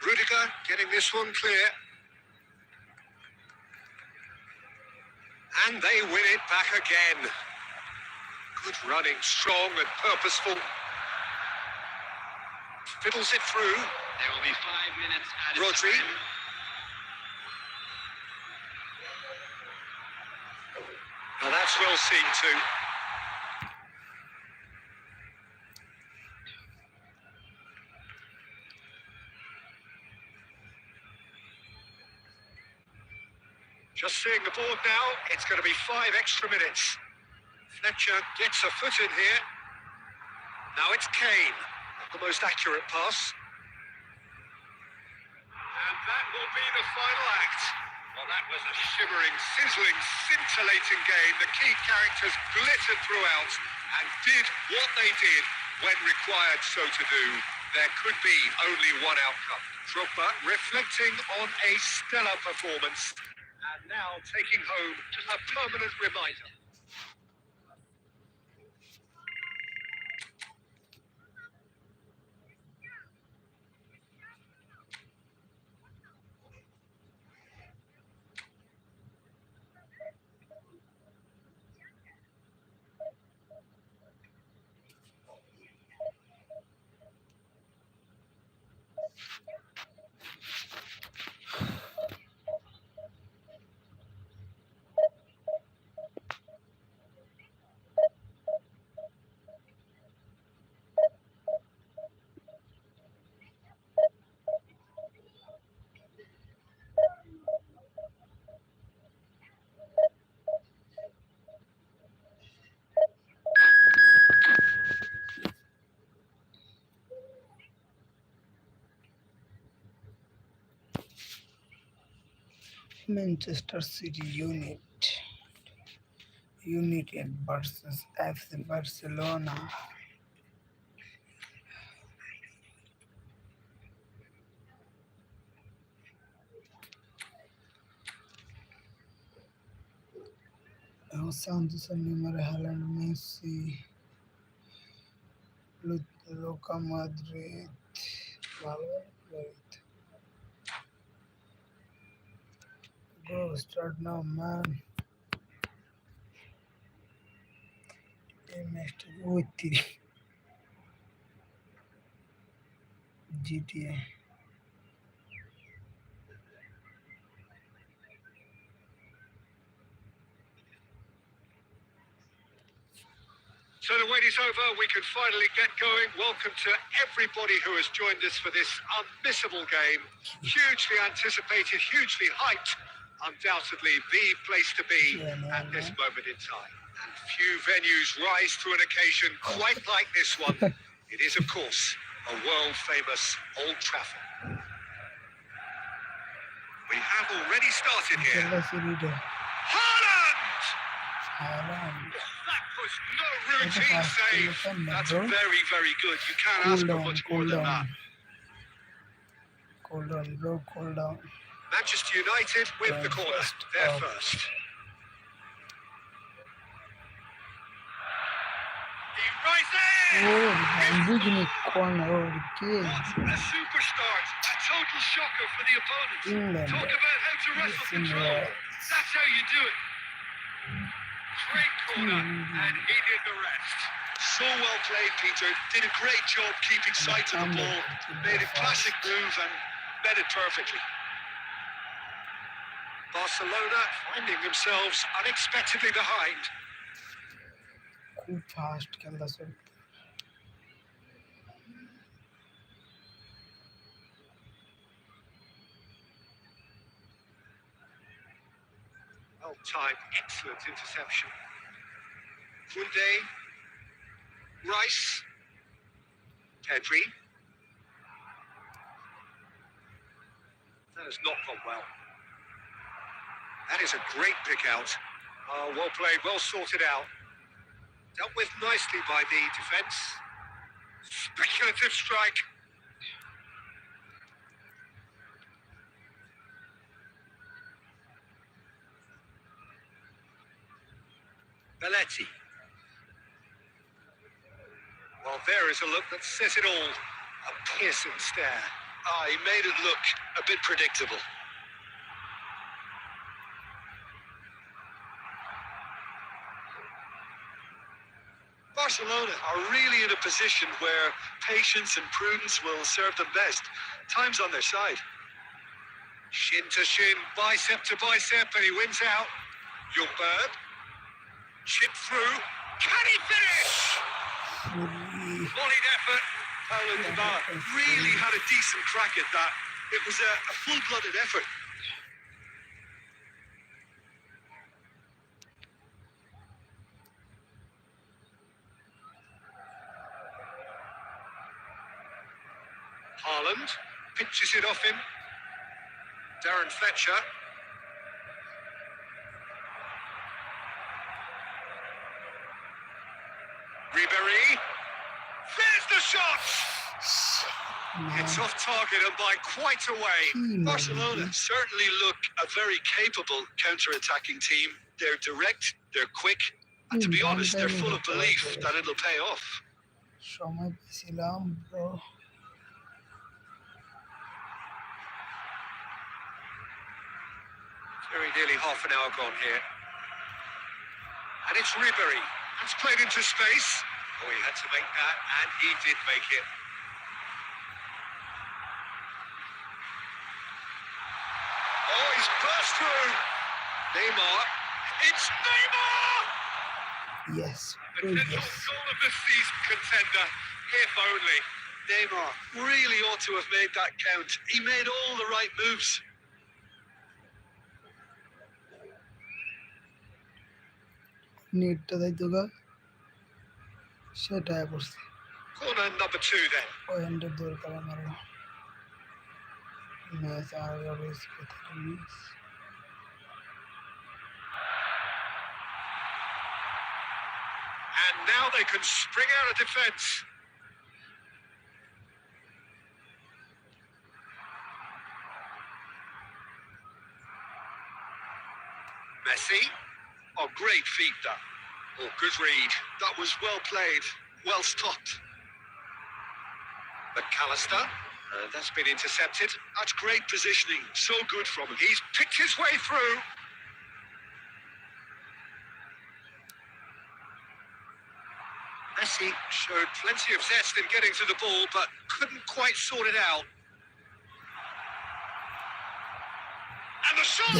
Rudiger getting this one clear. And they win it back again. Good running, strong and purposeful. Fiddles it through. There will be 5 minutes added Rodri. time. Now that's well seen too. Just seeing the board now, it's going to be 5 extra minutes. Fletcher gets a foot in here. Now it's Kane, the most accurate pass. And that will be the final act. Well, that was a shimmering, sizzling, scintillating game. The key characters glittered throughout and did what they did when required so to do. There could be only one outcome. Drogba reflecting on a stellar performance and now taking home a permanent reminder. Manchester City United versus FC Barcelona. Santos, Neymar, Haaland, Messi, Luka Modric, Valverde. Go start now, man. With GTA. So the wait is over, we can finally get going. Welcome to everybody who has joined us for this unmissable game. Hugely anticipated, hugely hyped. Undoubtedly the place to be at this moment in time. And few venues rise to an occasion quite like this one. It is, of course, a world-famous Old Trafford. We have already started here. Haaland! That was no routine save. That's very, very good. You can't ask for much more than that. Cool down, bro. Cool down. Manchester United with the corner. They're first. He rises! I'm digging it corner over the kids. What a super start. A total shocker for the opponent. England. Talk about how to wrestle control. That's how you do it. Great corner, and he did the rest. So well played, Peter. Did a great job keeping sight of the ball. Made a classic move and met it perfectly. Barcelona finding themselves unexpectedly behind. Too fast, खेलता sir. Well-timed, excellent interception. Kunde, Rice, Pedri. That has not gone well. That is a great pick out. Well played, well sorted out. Dealt with nicely by the defence. Speculative strike. Belletti. Well, there is a look that says it all. A piercing stare. He made it look a bit predictable. Barcelona are really in a position where patience and prudence will serve them best. Time's on their side. Shin to shin, bicep to bicep, and he wins out. Ljungberg. Chip through. Can he finish? Volleyd effort. Paulo Dybala really had a decent crack at that. It was a full-blooded effort. Haaland pitches it off him. Darren Fletcher. Ribéry. There's the shot! It's off target and by quite a way. Barcelona certainly look a very capable counter-attacking team. They're direct, they're quick, and to be honest, they're full of belief that it'll pay off. সময় পেয়েছিলাম bro Very nearly half an hour gone here. And it's Ribéry. That's played into space. Oh, he had to make that, and he did make it. Oh, he's burst through. Neymar. It's Neymar! yes Potential yes goal of the season contender. If only. Neymar really ought to have made that count. He made all the right moves. নেটটা তাই তো গা সেটাই পড়ছে Corner number 2 then. পয়েন্টের দরকার আমার match আর race কথা miss And now they can spring out of defence. Messi. Oh, great feat, that. Oh, good read. That was well played, well stopped. McAllister. That's been intercepted. That's great positioning, so good from him. He's picked his way through. Messi showed plenty of zest in getting to the ball, but couldn't quite sort it out. And the shot!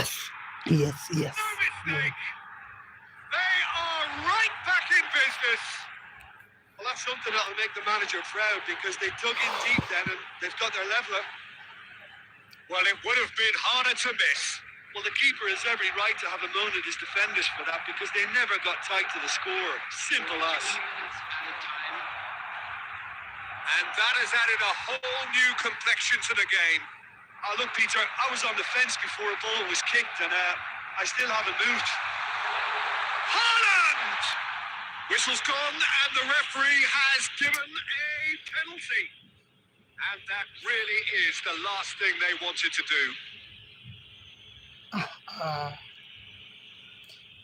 yes yes No mistake! They are right back in business. Well, that's something that'll make the manager proud because they dug in deep then and they've got their leveller. Well, it would have been harder to miss. Well, the keeper has every right to have a moan at his defenders for that because they never got tight to the score. Simple as. And that has added a whole new complexion to the game. Look, Peter, I was on the fence before a ball was kicked and I still haven't moved. Haaland! Whistle's gone and the referee has given a penalty. And that really is the last thing they wanted to do.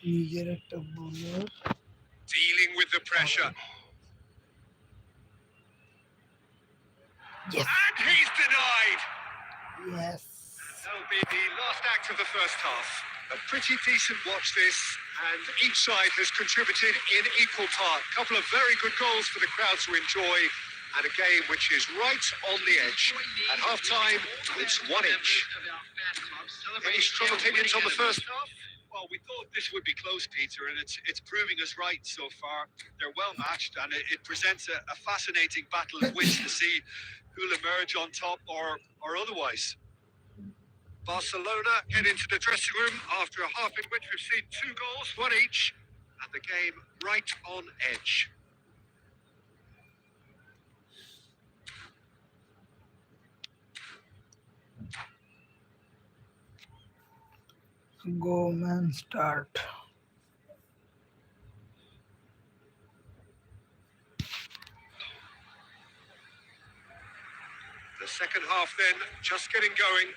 নিজের একটা bowler Dealing with the pressure. yes And he's denied. yes That'll be the last act of the first half. A pretty decent watch this, and each side has contributed in equal part. A couple of very good goals for the crowd to enjoy, and a game which is right on the edge. At half-time, it's 1-1. Any strong opinions on the first half? Well, we thought this would be close, Peter, and it's proving us right so far. They're well matched, and it presents a fascinating battle of wits to see who'll emerge on top or otherwise. Barcelona head into the dressing room after a half in which we've seen 2 goals, 1 each, and the game right on edge. go man start second half then, just getting going.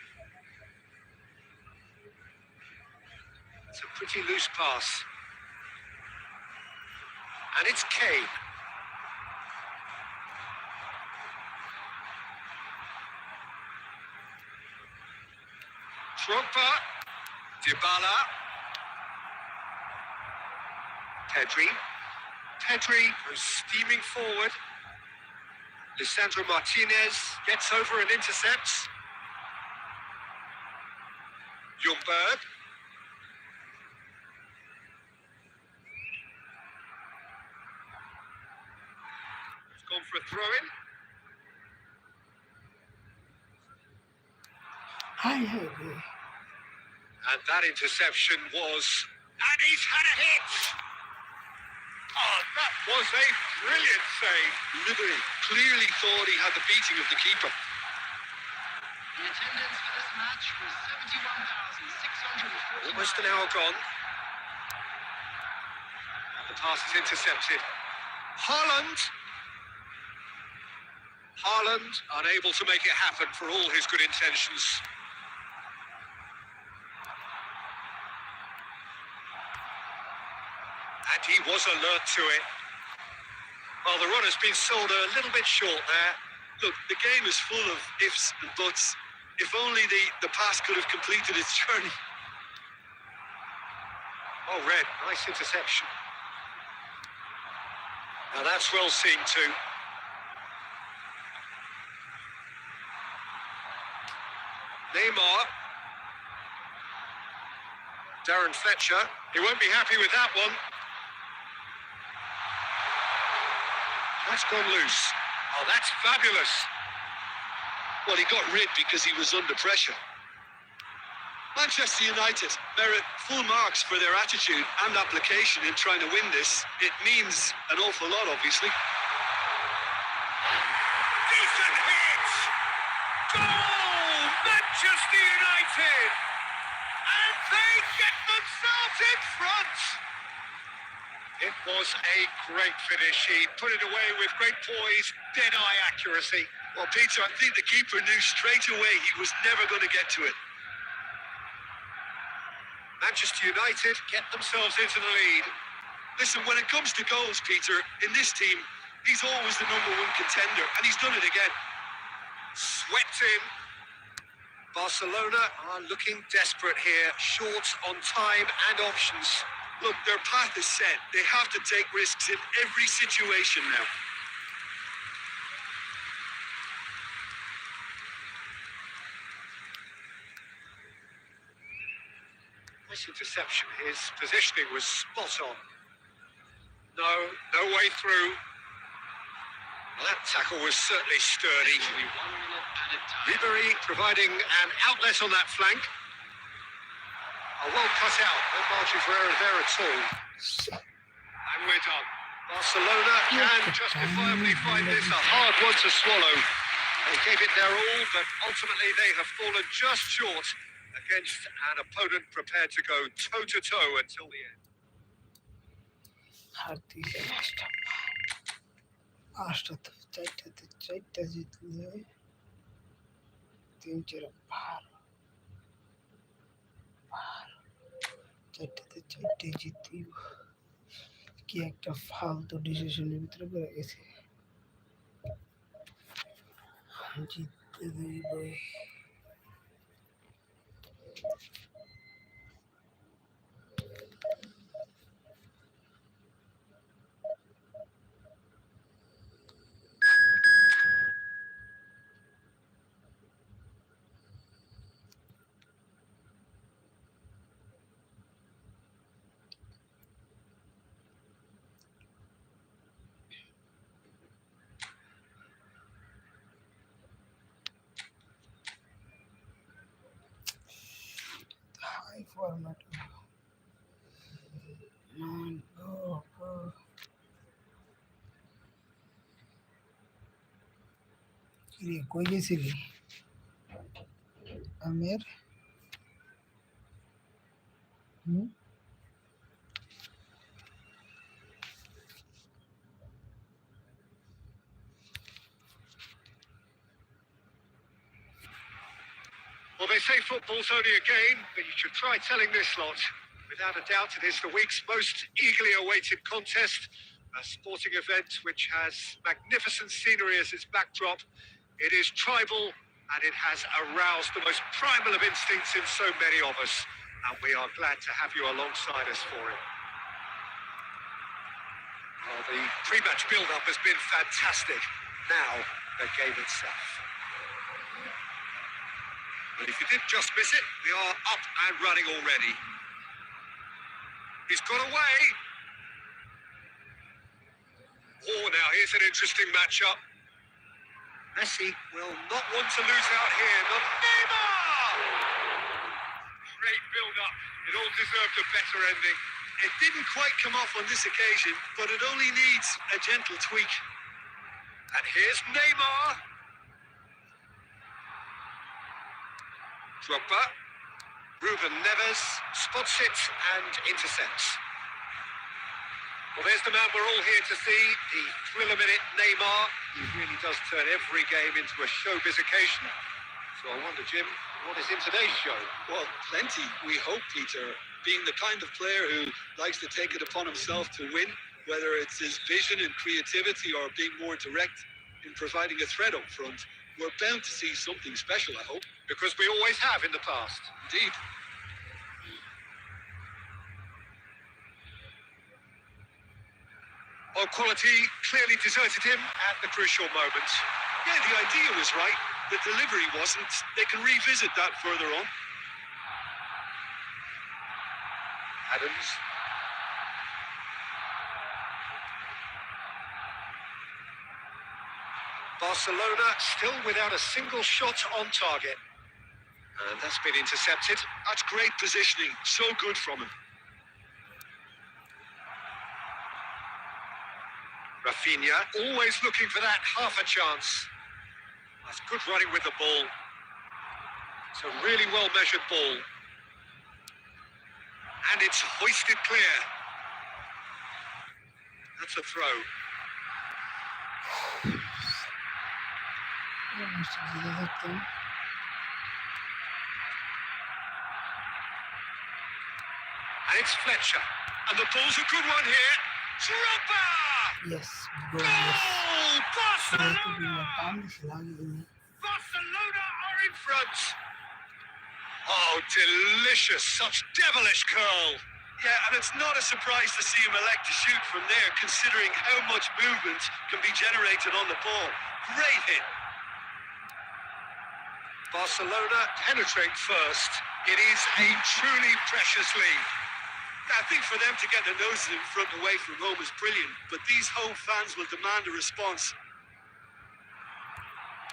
It's a pretty loose pass. And it's Kane. Drogba. Dybala. Pedri goes steaming forward. Lisandro Martinez gets over and intercepts. Ljungberg. It's gone for a throw-in. And that interception was... And he's had a hit! Oh, that was a brilliant save. Liberty clearly thought he had the beating of the keeper. The attendance for this match was 71,640. Almost an hour gone. The pass is intercepted. Haaland unable to make it happen for all his good intentions. And he was alert to it. Well, the run has been sold a little bit short there. Look, the game is full of ifs and buts. If only the pass could have completed its journey. Oh, Red, nice interception. Now that's well seen too. Neymar. Darren Fletcher. He won't be happy with that one. That's gone loose. Oh, that's fabulous. Well, he got rid because he was under pressure. Manchester United merit full marks for their attitude and application in trying to win this. It means an awful lot, obviously. Decent hit! Goal! Manchester United! And they get themselves in front! It was a great finish. He put it away with great poise, dead-eye accuracy. Well, Peter, I think the keeper knew straight away he was never going to get to it. Manchester United get themselves into the lead. Listen, when it comes to goals, Peter, in this team, he's always the #1 contender, and he's done it again. Swept in. Barcelona are looking desperate here, short on time and options. Look, their path is set. They have to take risks in every situation now. Nice interception. His positioning was spot on. No way through. Well, that tackle was certainly sturdy. 1 minute added time. Ribery providing an outlet on that flank. A well cut out. No margin for error there at all. And we're done. Barcelona can justifiably find this a hard one to swallow. They gave it their all, but ultimately they have fallen just short against an opponent prepared to go toe-to-toe until the end. চারটা জিতলে 3-4 চারটাতে 4টে জিতি কি একটা ফালতু ডিসিশনের ভিতরে পড়ে গেছে জিততে দেবে format. Man, go. কিরে কই গেছিলি আমের Well, they say football's only a game, but you should try telling this lot. Without a doubt, it is the week's most eagerly awaited contest, a sporting event which has magnificent scenery as its backdrop. It is tribal, and it has aroused the most primal of instincts in so many of us, and we are glad to have you alongside us for it. Well, the pre-match build-up has been fantastic. Now, the game itself. But if you did just miss it, we are up and running already. He's got away. Oh, now here's an interesting matchup. Messi will not want to lose out here. Not Neymar! Great build-up. It all deserved a better ending. It didn't quite come off on this occasion, but it only needs a gentle tweak. And here's Neymar. Drogba. Ruben Neves spots it and intercepts. Well, there's the man we're all here to see, the thrill-a-minute Neymar. He really does turn every game into a showbiz occasion. So I wonder, Jim, what is in today's show? Well, plenty, we hope, Peter. Being the kind of player who likes to take it upon himself to win, whether it's his vision and creativity or being more direct in providing a threat up front, we're bound to see something special, I hope. Because we always have in the past. Indeed. Well, quality clearly deserted him at the crucial moment. Yeah, the idea was right. The delivery wasn't. They can revisit that further on. Adams. Barcelona still without a single shot on target. And that's been intercepted. That's great positioning. So good from him. Rafinha, always looking for that half a chance. That's good running with the ball. It's a really well-measured ball. And it's hoisted clear. That's a throw. And it's Fletcher. And the ball's a good one here. Drogba! Yes, go, Goal! yes. Barcelona! Barcelona are in front. Oh, delicious. Such devilish curl. Yeah, and it's not a surprise to see him elect to shoot from there, considering how much movement can be generated on the ball. Great hit. Barcelona penetrate first. It is a truly precious lead. I think for them to get their noses in front away from home is brilliant, but these home fans will demand a response.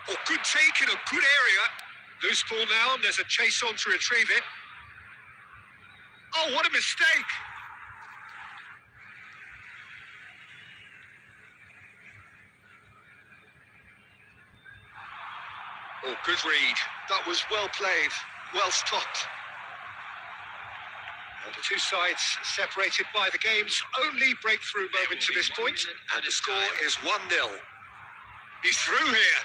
Oh, good take in a good area. Loose ball now, and there's a chase on to retrieve it. Oh, what a mistake! Oh, good read. That was well played, well stopped. And the two sides separated by the game's only breakthrough moment to this point, and the score is 1-0. He's through here.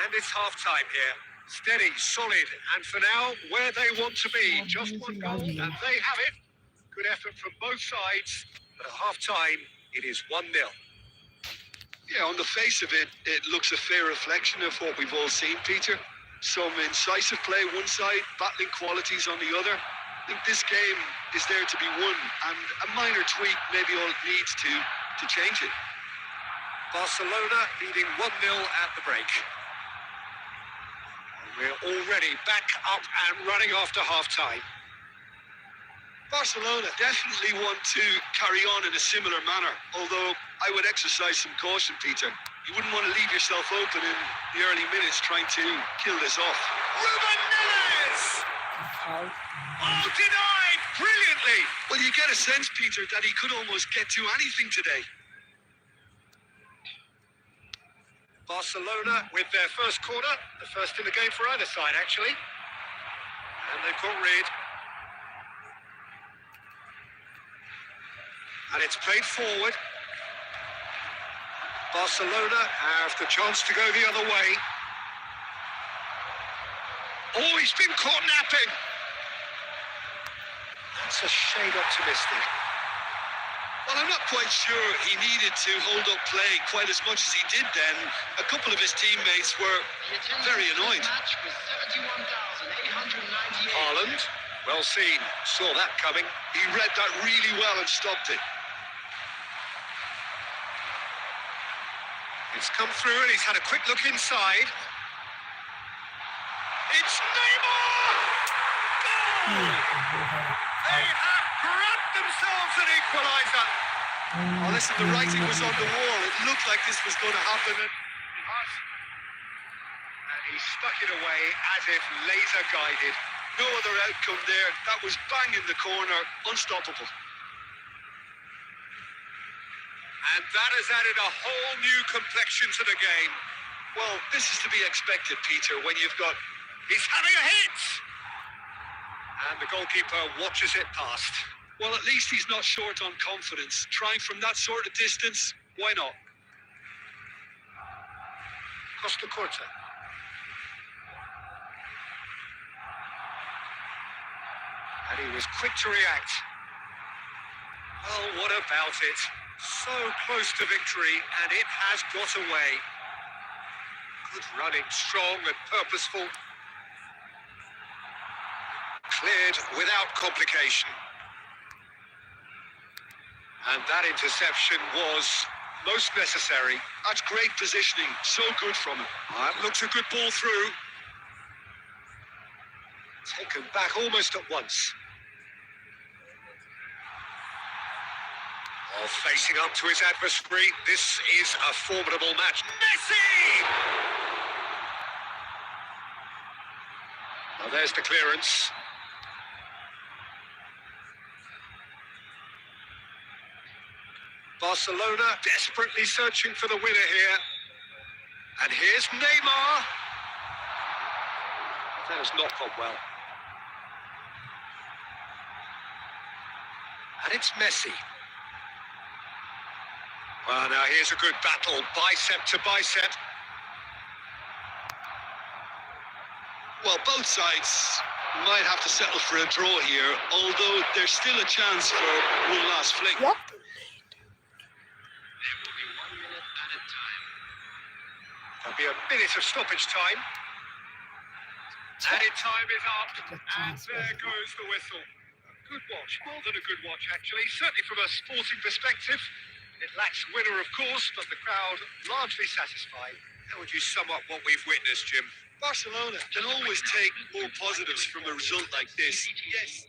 And it's half-time here. Steady, solid, and for now, where they want to be. Just one goal, and they have it. Good effort from both sides, but at half-time, it is 1-0. Yeah, on the face of it, it looks a fair reflection of what we've all seen, Peter. Some incisive play one side, battling qualities on the other. I think this game is there to be won, and a minor tweak may be all it needs to change it. Barcelona leading 1-0 at the break. We're already back up and running after half-time. Barcelona definitely want to carry on in a similar manner, although I would exercise some caution, Peter. You wouldn't want to leave yourself open in the early minutes trying to kill this off. Ruben Neves! Oh, denied brilliantly! Well, you get a sense, Peter, that he could almost get to anything today. Barcelona with their first corner, the first in the game for either side, actually. And they've got rid. And it's played forward. Barcelona have the chance to go the other way. Oh, he's been caught napping. That's a shade optimistic. Well, I'm not quite sure he needed to hold up play quite as much as he did then. A couple of his teammates were very annoyed. Haaland, well seen, saw that coming. He read that really well and stopped it. It's come through and he's had a quick look inside. It's Neymar! Goal! They have grabbed themselves an equaliser. Oh, listen, the writing was on the wall. It looked like this was going to happen. And he stuck it away as if laser guided. No other outcome there. That was bang in the corner. Unstoppable. And that has added a whole new complexion to the game. Well, this is to be expected, Peter, when you've got... He's having a hit! And the goalkeeper watches it past. Well, at least he's not short on confidence. Trying from that sort of distance, why not? Costa Corta. And he was quick to react. Well, what about it? So close to victory, and it has got away. Good running, strong and purposeful. Cleared without complication. And that interception was most necessary. That's great positioning. So good from him. That looks a good ball through. Taken back almost at once. Oh, facing up to his adversary. This is a formidable match. Messi! Now there's the clearance. Barcelona desperately searching for the winner here. And here's Neymar. That has not gone well. And it's Messi. Well, now here's a good battle, bicep to bicep. Well, both sides might have to settle for a draw here, although there's still a chance for one last flick. What? There'll be a minute of stoppage time. Added time is up, and there goes the whistle. A good watch, more than a good watch actually, certainly from a sporting perspective. It lacks winner, of course, but the crowd largely satisfied. How would you sum up what we've witnessed, Jim? Barcelona can always take more positives from a result like this. Yes.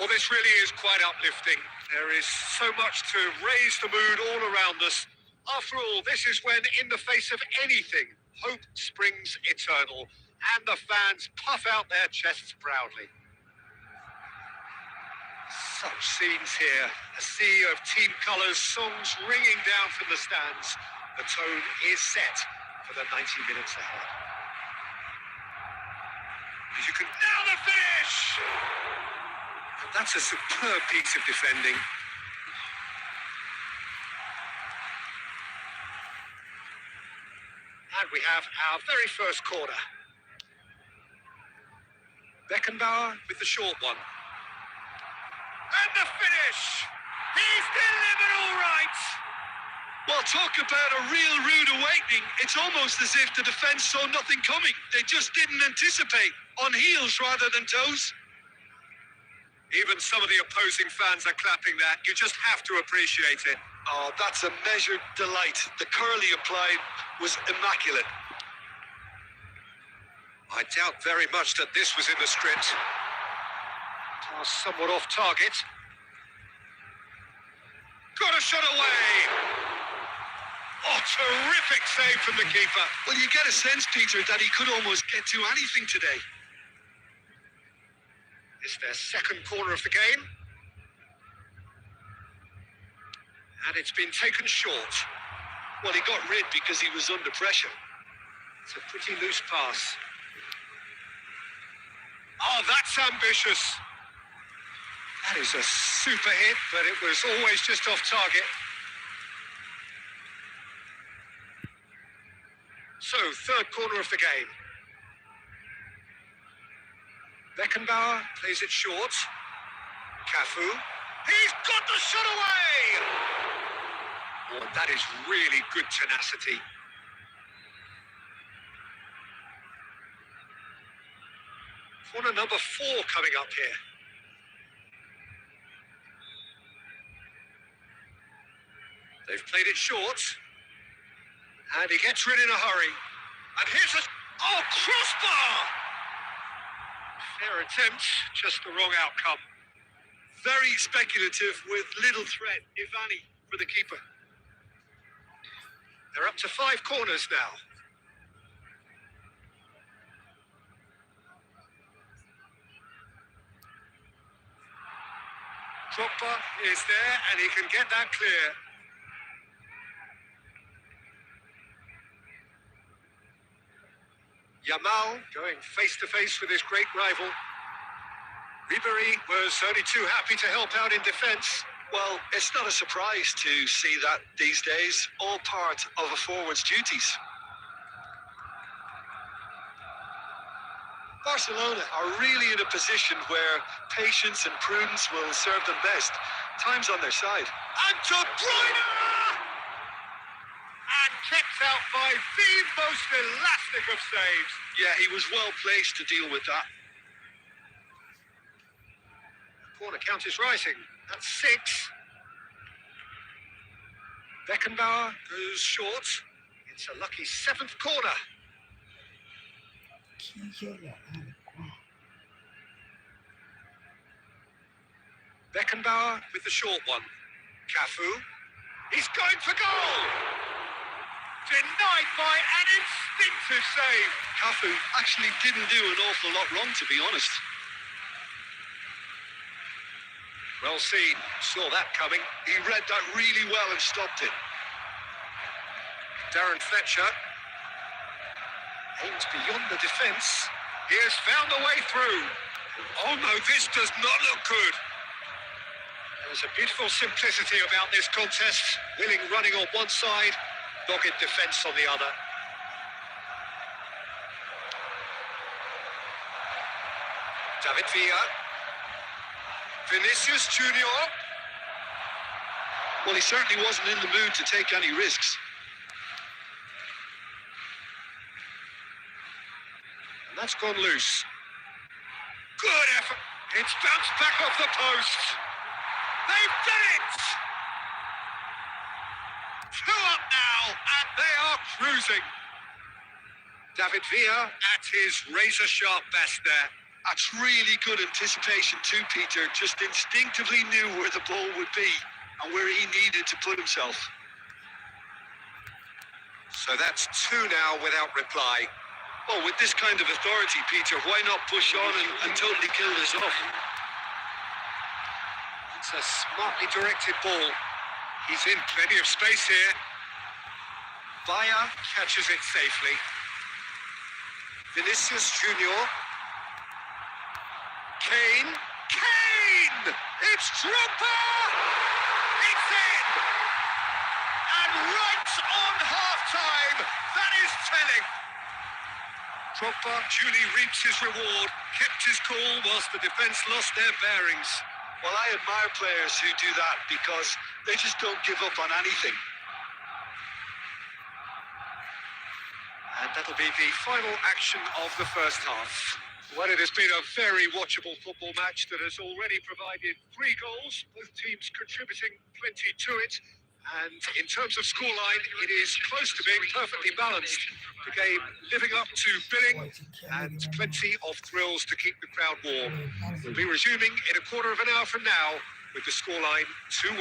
Well, this really is quite uplifting. There is so much to raise the mood all around us. After all, this is when, in the face of anything, hope springs eternal, and the fans puff out their chests proudly. Such scenes here. A sea of team colours, songs ringing down from the stands. The tone is set for the 90 minutes ahead. As you can... Now the finish! And that's a superb piece of defending. And we have our very first corner. Beckenbauer with the short one. And the finish! He's delivered all right! Well, talk about a real rude awakening. It's almost as if the defence saw nothing coming. They just didn't anticipate. On heels rather than toes. Even some of the opposing fans are clapping that. You just have to appreciate it. Oh, that's a measured delight. The curl he applied was immaculate. I doubt very much that this was in the script. Pass somewhat off target. Got a shot away! Oh, terrific save from the keeper. Well, you get a sense, Peter, that he could almost get to anything today. It's their second corner of the game. And it's been taken short. Well, he got rid because he was under pressure. It's a pretty loose pass. Oh, that's ambitious. That is a super hit, but it was always just off target. So, third corner of the game. Beckenbauer plays it short. Cafu. He's got the shot away! Oh, that is really good tenacity. Corner number 4 coming up here. They've played it short. And he gets rid in a hurry. And here's a... Oh, crossbar! Fair attempt, just the wrong outcome. Very speculative with little threat, if any, for the keeper. They're up to 5 corners now. Drogba is there, and he can get that clear. Yamal going face-to-face with his great rival. Ribery was only too happy to help out in defence. Well, it's not a surprise to see that these days, all part of a forward's duties. Barcelona are really in a position where patience and prudence will serve them best. Time's on their side. And De Bruyne! And kept out by the most elastic of saves. Yeah, he was well placed to deal with that. Corner count is rising. That's 6. Beckenbauer goes short. It's a lucky 7th corner. Beckenbauer with the short one. Cafu. He's going for goal! Denied by an instinctive save. Cafu actually didn't do an awful lot wrong, to be honest. Well seen. Saw that coming. He read that really well and stopped it. Darren Fletcher aims beyond the defence. He has found a way through. Oh no, this does not look good. There's a beautiful simplicity about this contest. Willing running on one side, dogged defence on the other. David Villa. Vinicius Junior. Well, he certainly wasn't in the mood to take any risks. And that's gone loose. Good effort. It's bounced back off the post. They've done it! 2 up now, and they are cruising. David Villa at his razor-sharp best there. That's really good anticipation too, Peter. Just instinctively knew where the ball would be and where he needed to put himself. So that's 2 now without reply. Well, with this kind of authority, Peter, why not push on and totally kill this off? It's a smartly directed ball. He's in plenty of space here. Bayer catches it safely. Vinicius Junior. Kane. Kane! It's Drogba! It's in! And right on half-time, that is telling. Drogba duly reaps his reward, kept his cool whilst the defence lost their bearings. Well, I admire players who do that because they just don't give up on anything. And that'll be the final action of the first half. Well, it has been a very watchable football match that has already provided 3 goals, both teams contributing plenty to it. And in terms of scoreline, it is close to being perfectly balanced. The game living up to billing and plenty of thrills to keep the crowd warm. We'll be resuming in a quarter of an hour from now with the scoreline 2-1.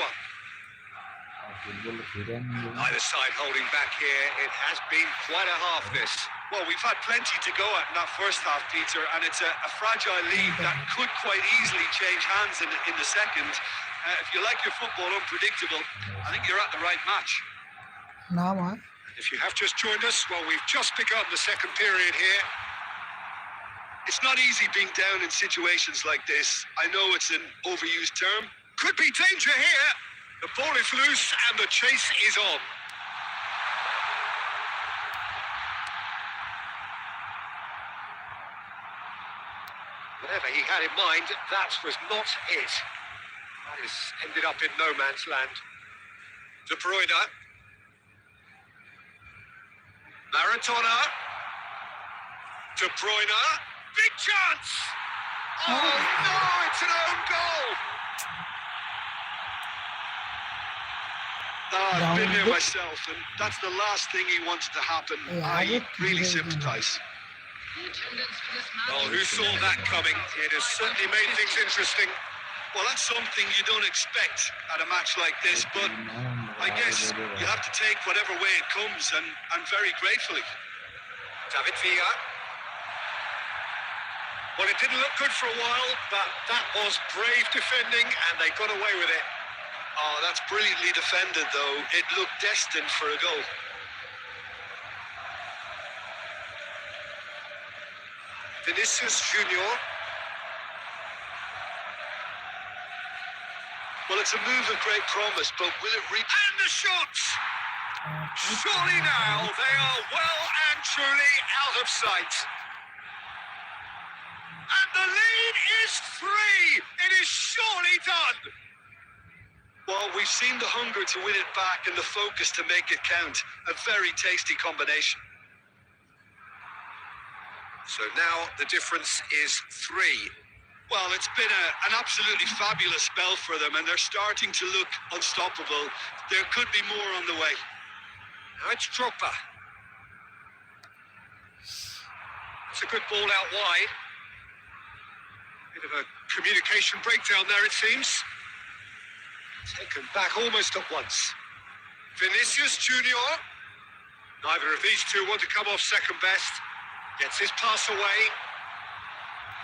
Neither side holding back here. It has been quite a half, this. Well, we've had plenty to go at in that first half, Peter, and it's a fragile lead that could quite easily change hands in the second. If you like your football unpredictable, I think you're at the right match. না মা If you have just joined us, well, we've just begun the second period here. It's not easy being down in situations like this. I know it's an overused term. Could be danger here. The ball is loose and the chase is on. Whatever he had in mind, that was not it. That has ended up in no man's land. De Bruyne. Maradona. De Bruyne. Big chance! Oh no, it's an own goal! I've been there myself, and that's the last thing he wanted to happen. I really sympathise. Well, who saw that coming? It has certainly made things interesting. Well, that's something you don't expect at a match like this, but I guess you have to take whatever way it comes, and very gratefully. David Villa. Well, it didn't look good for a while, but that was brave defending, and they got away with it. Oh, that's brilliantly defended, though. It looked destined for a goal. Vinicius Junior. Well, it's a move of great promise, but will it reach? And the shots! Surely now they are well and truly out of sight. And the lead is 3. It is surely done. Well, we've seen the hunger to win it back and the focus to make it count. A very tasty combination. So now the difference is 3. Well, it's been an absolutely fabulous spell for them, and they're starting to look unstoppable. There could be more on the way. Now it's Drogba. It's a good ball out wide. Bit of a communication breakdown there, it seems. Taken back almost at once. Vinicius Junior. Neither of these two want to come off second best. Gets his pass away.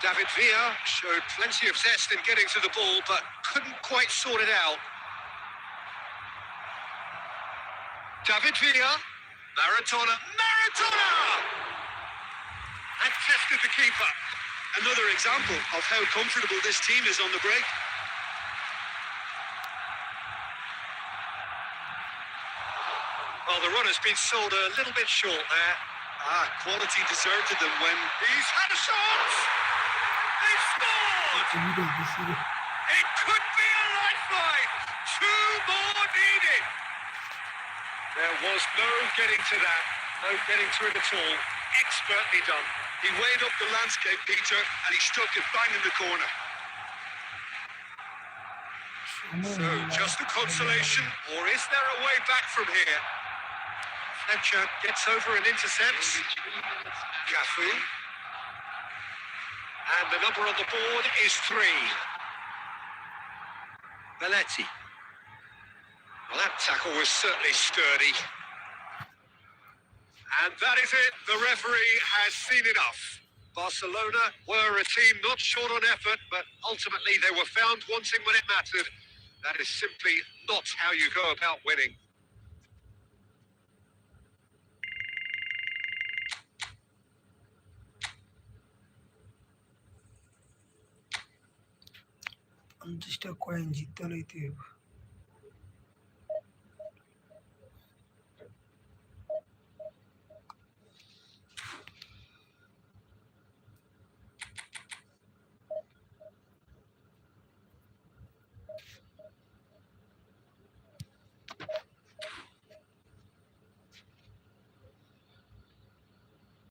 David Villa showed plenty of zest in getting to the ball, but couldn't quite sort it out. David Villa. Maradona. Maradona! And tested the keeper. Another example of how comfortable this team is on the break. Well, the run has been sold a little bit short there. Quality deserted them when He's had a shot! They scored! It could be a lifeline! 2 more needed! There was no getting to that. No getting to it at all. Expertly done. he weighed up the landscape, Peter, and he stuck it bang in the corner. So, just a consolation, or is there a way back from here? Fletcher gets over and intercepts. Cafu. And the number on the board is 3. Belletti. Well, that tackle was certainly sturdy. And that is it. The referee has seen enough. Barcelona were a team not short on effort, but ultimately they were found wanting when it mattered. That is simply not how you go about winning. পঞ্চাশটা coin জিততে হলেই তো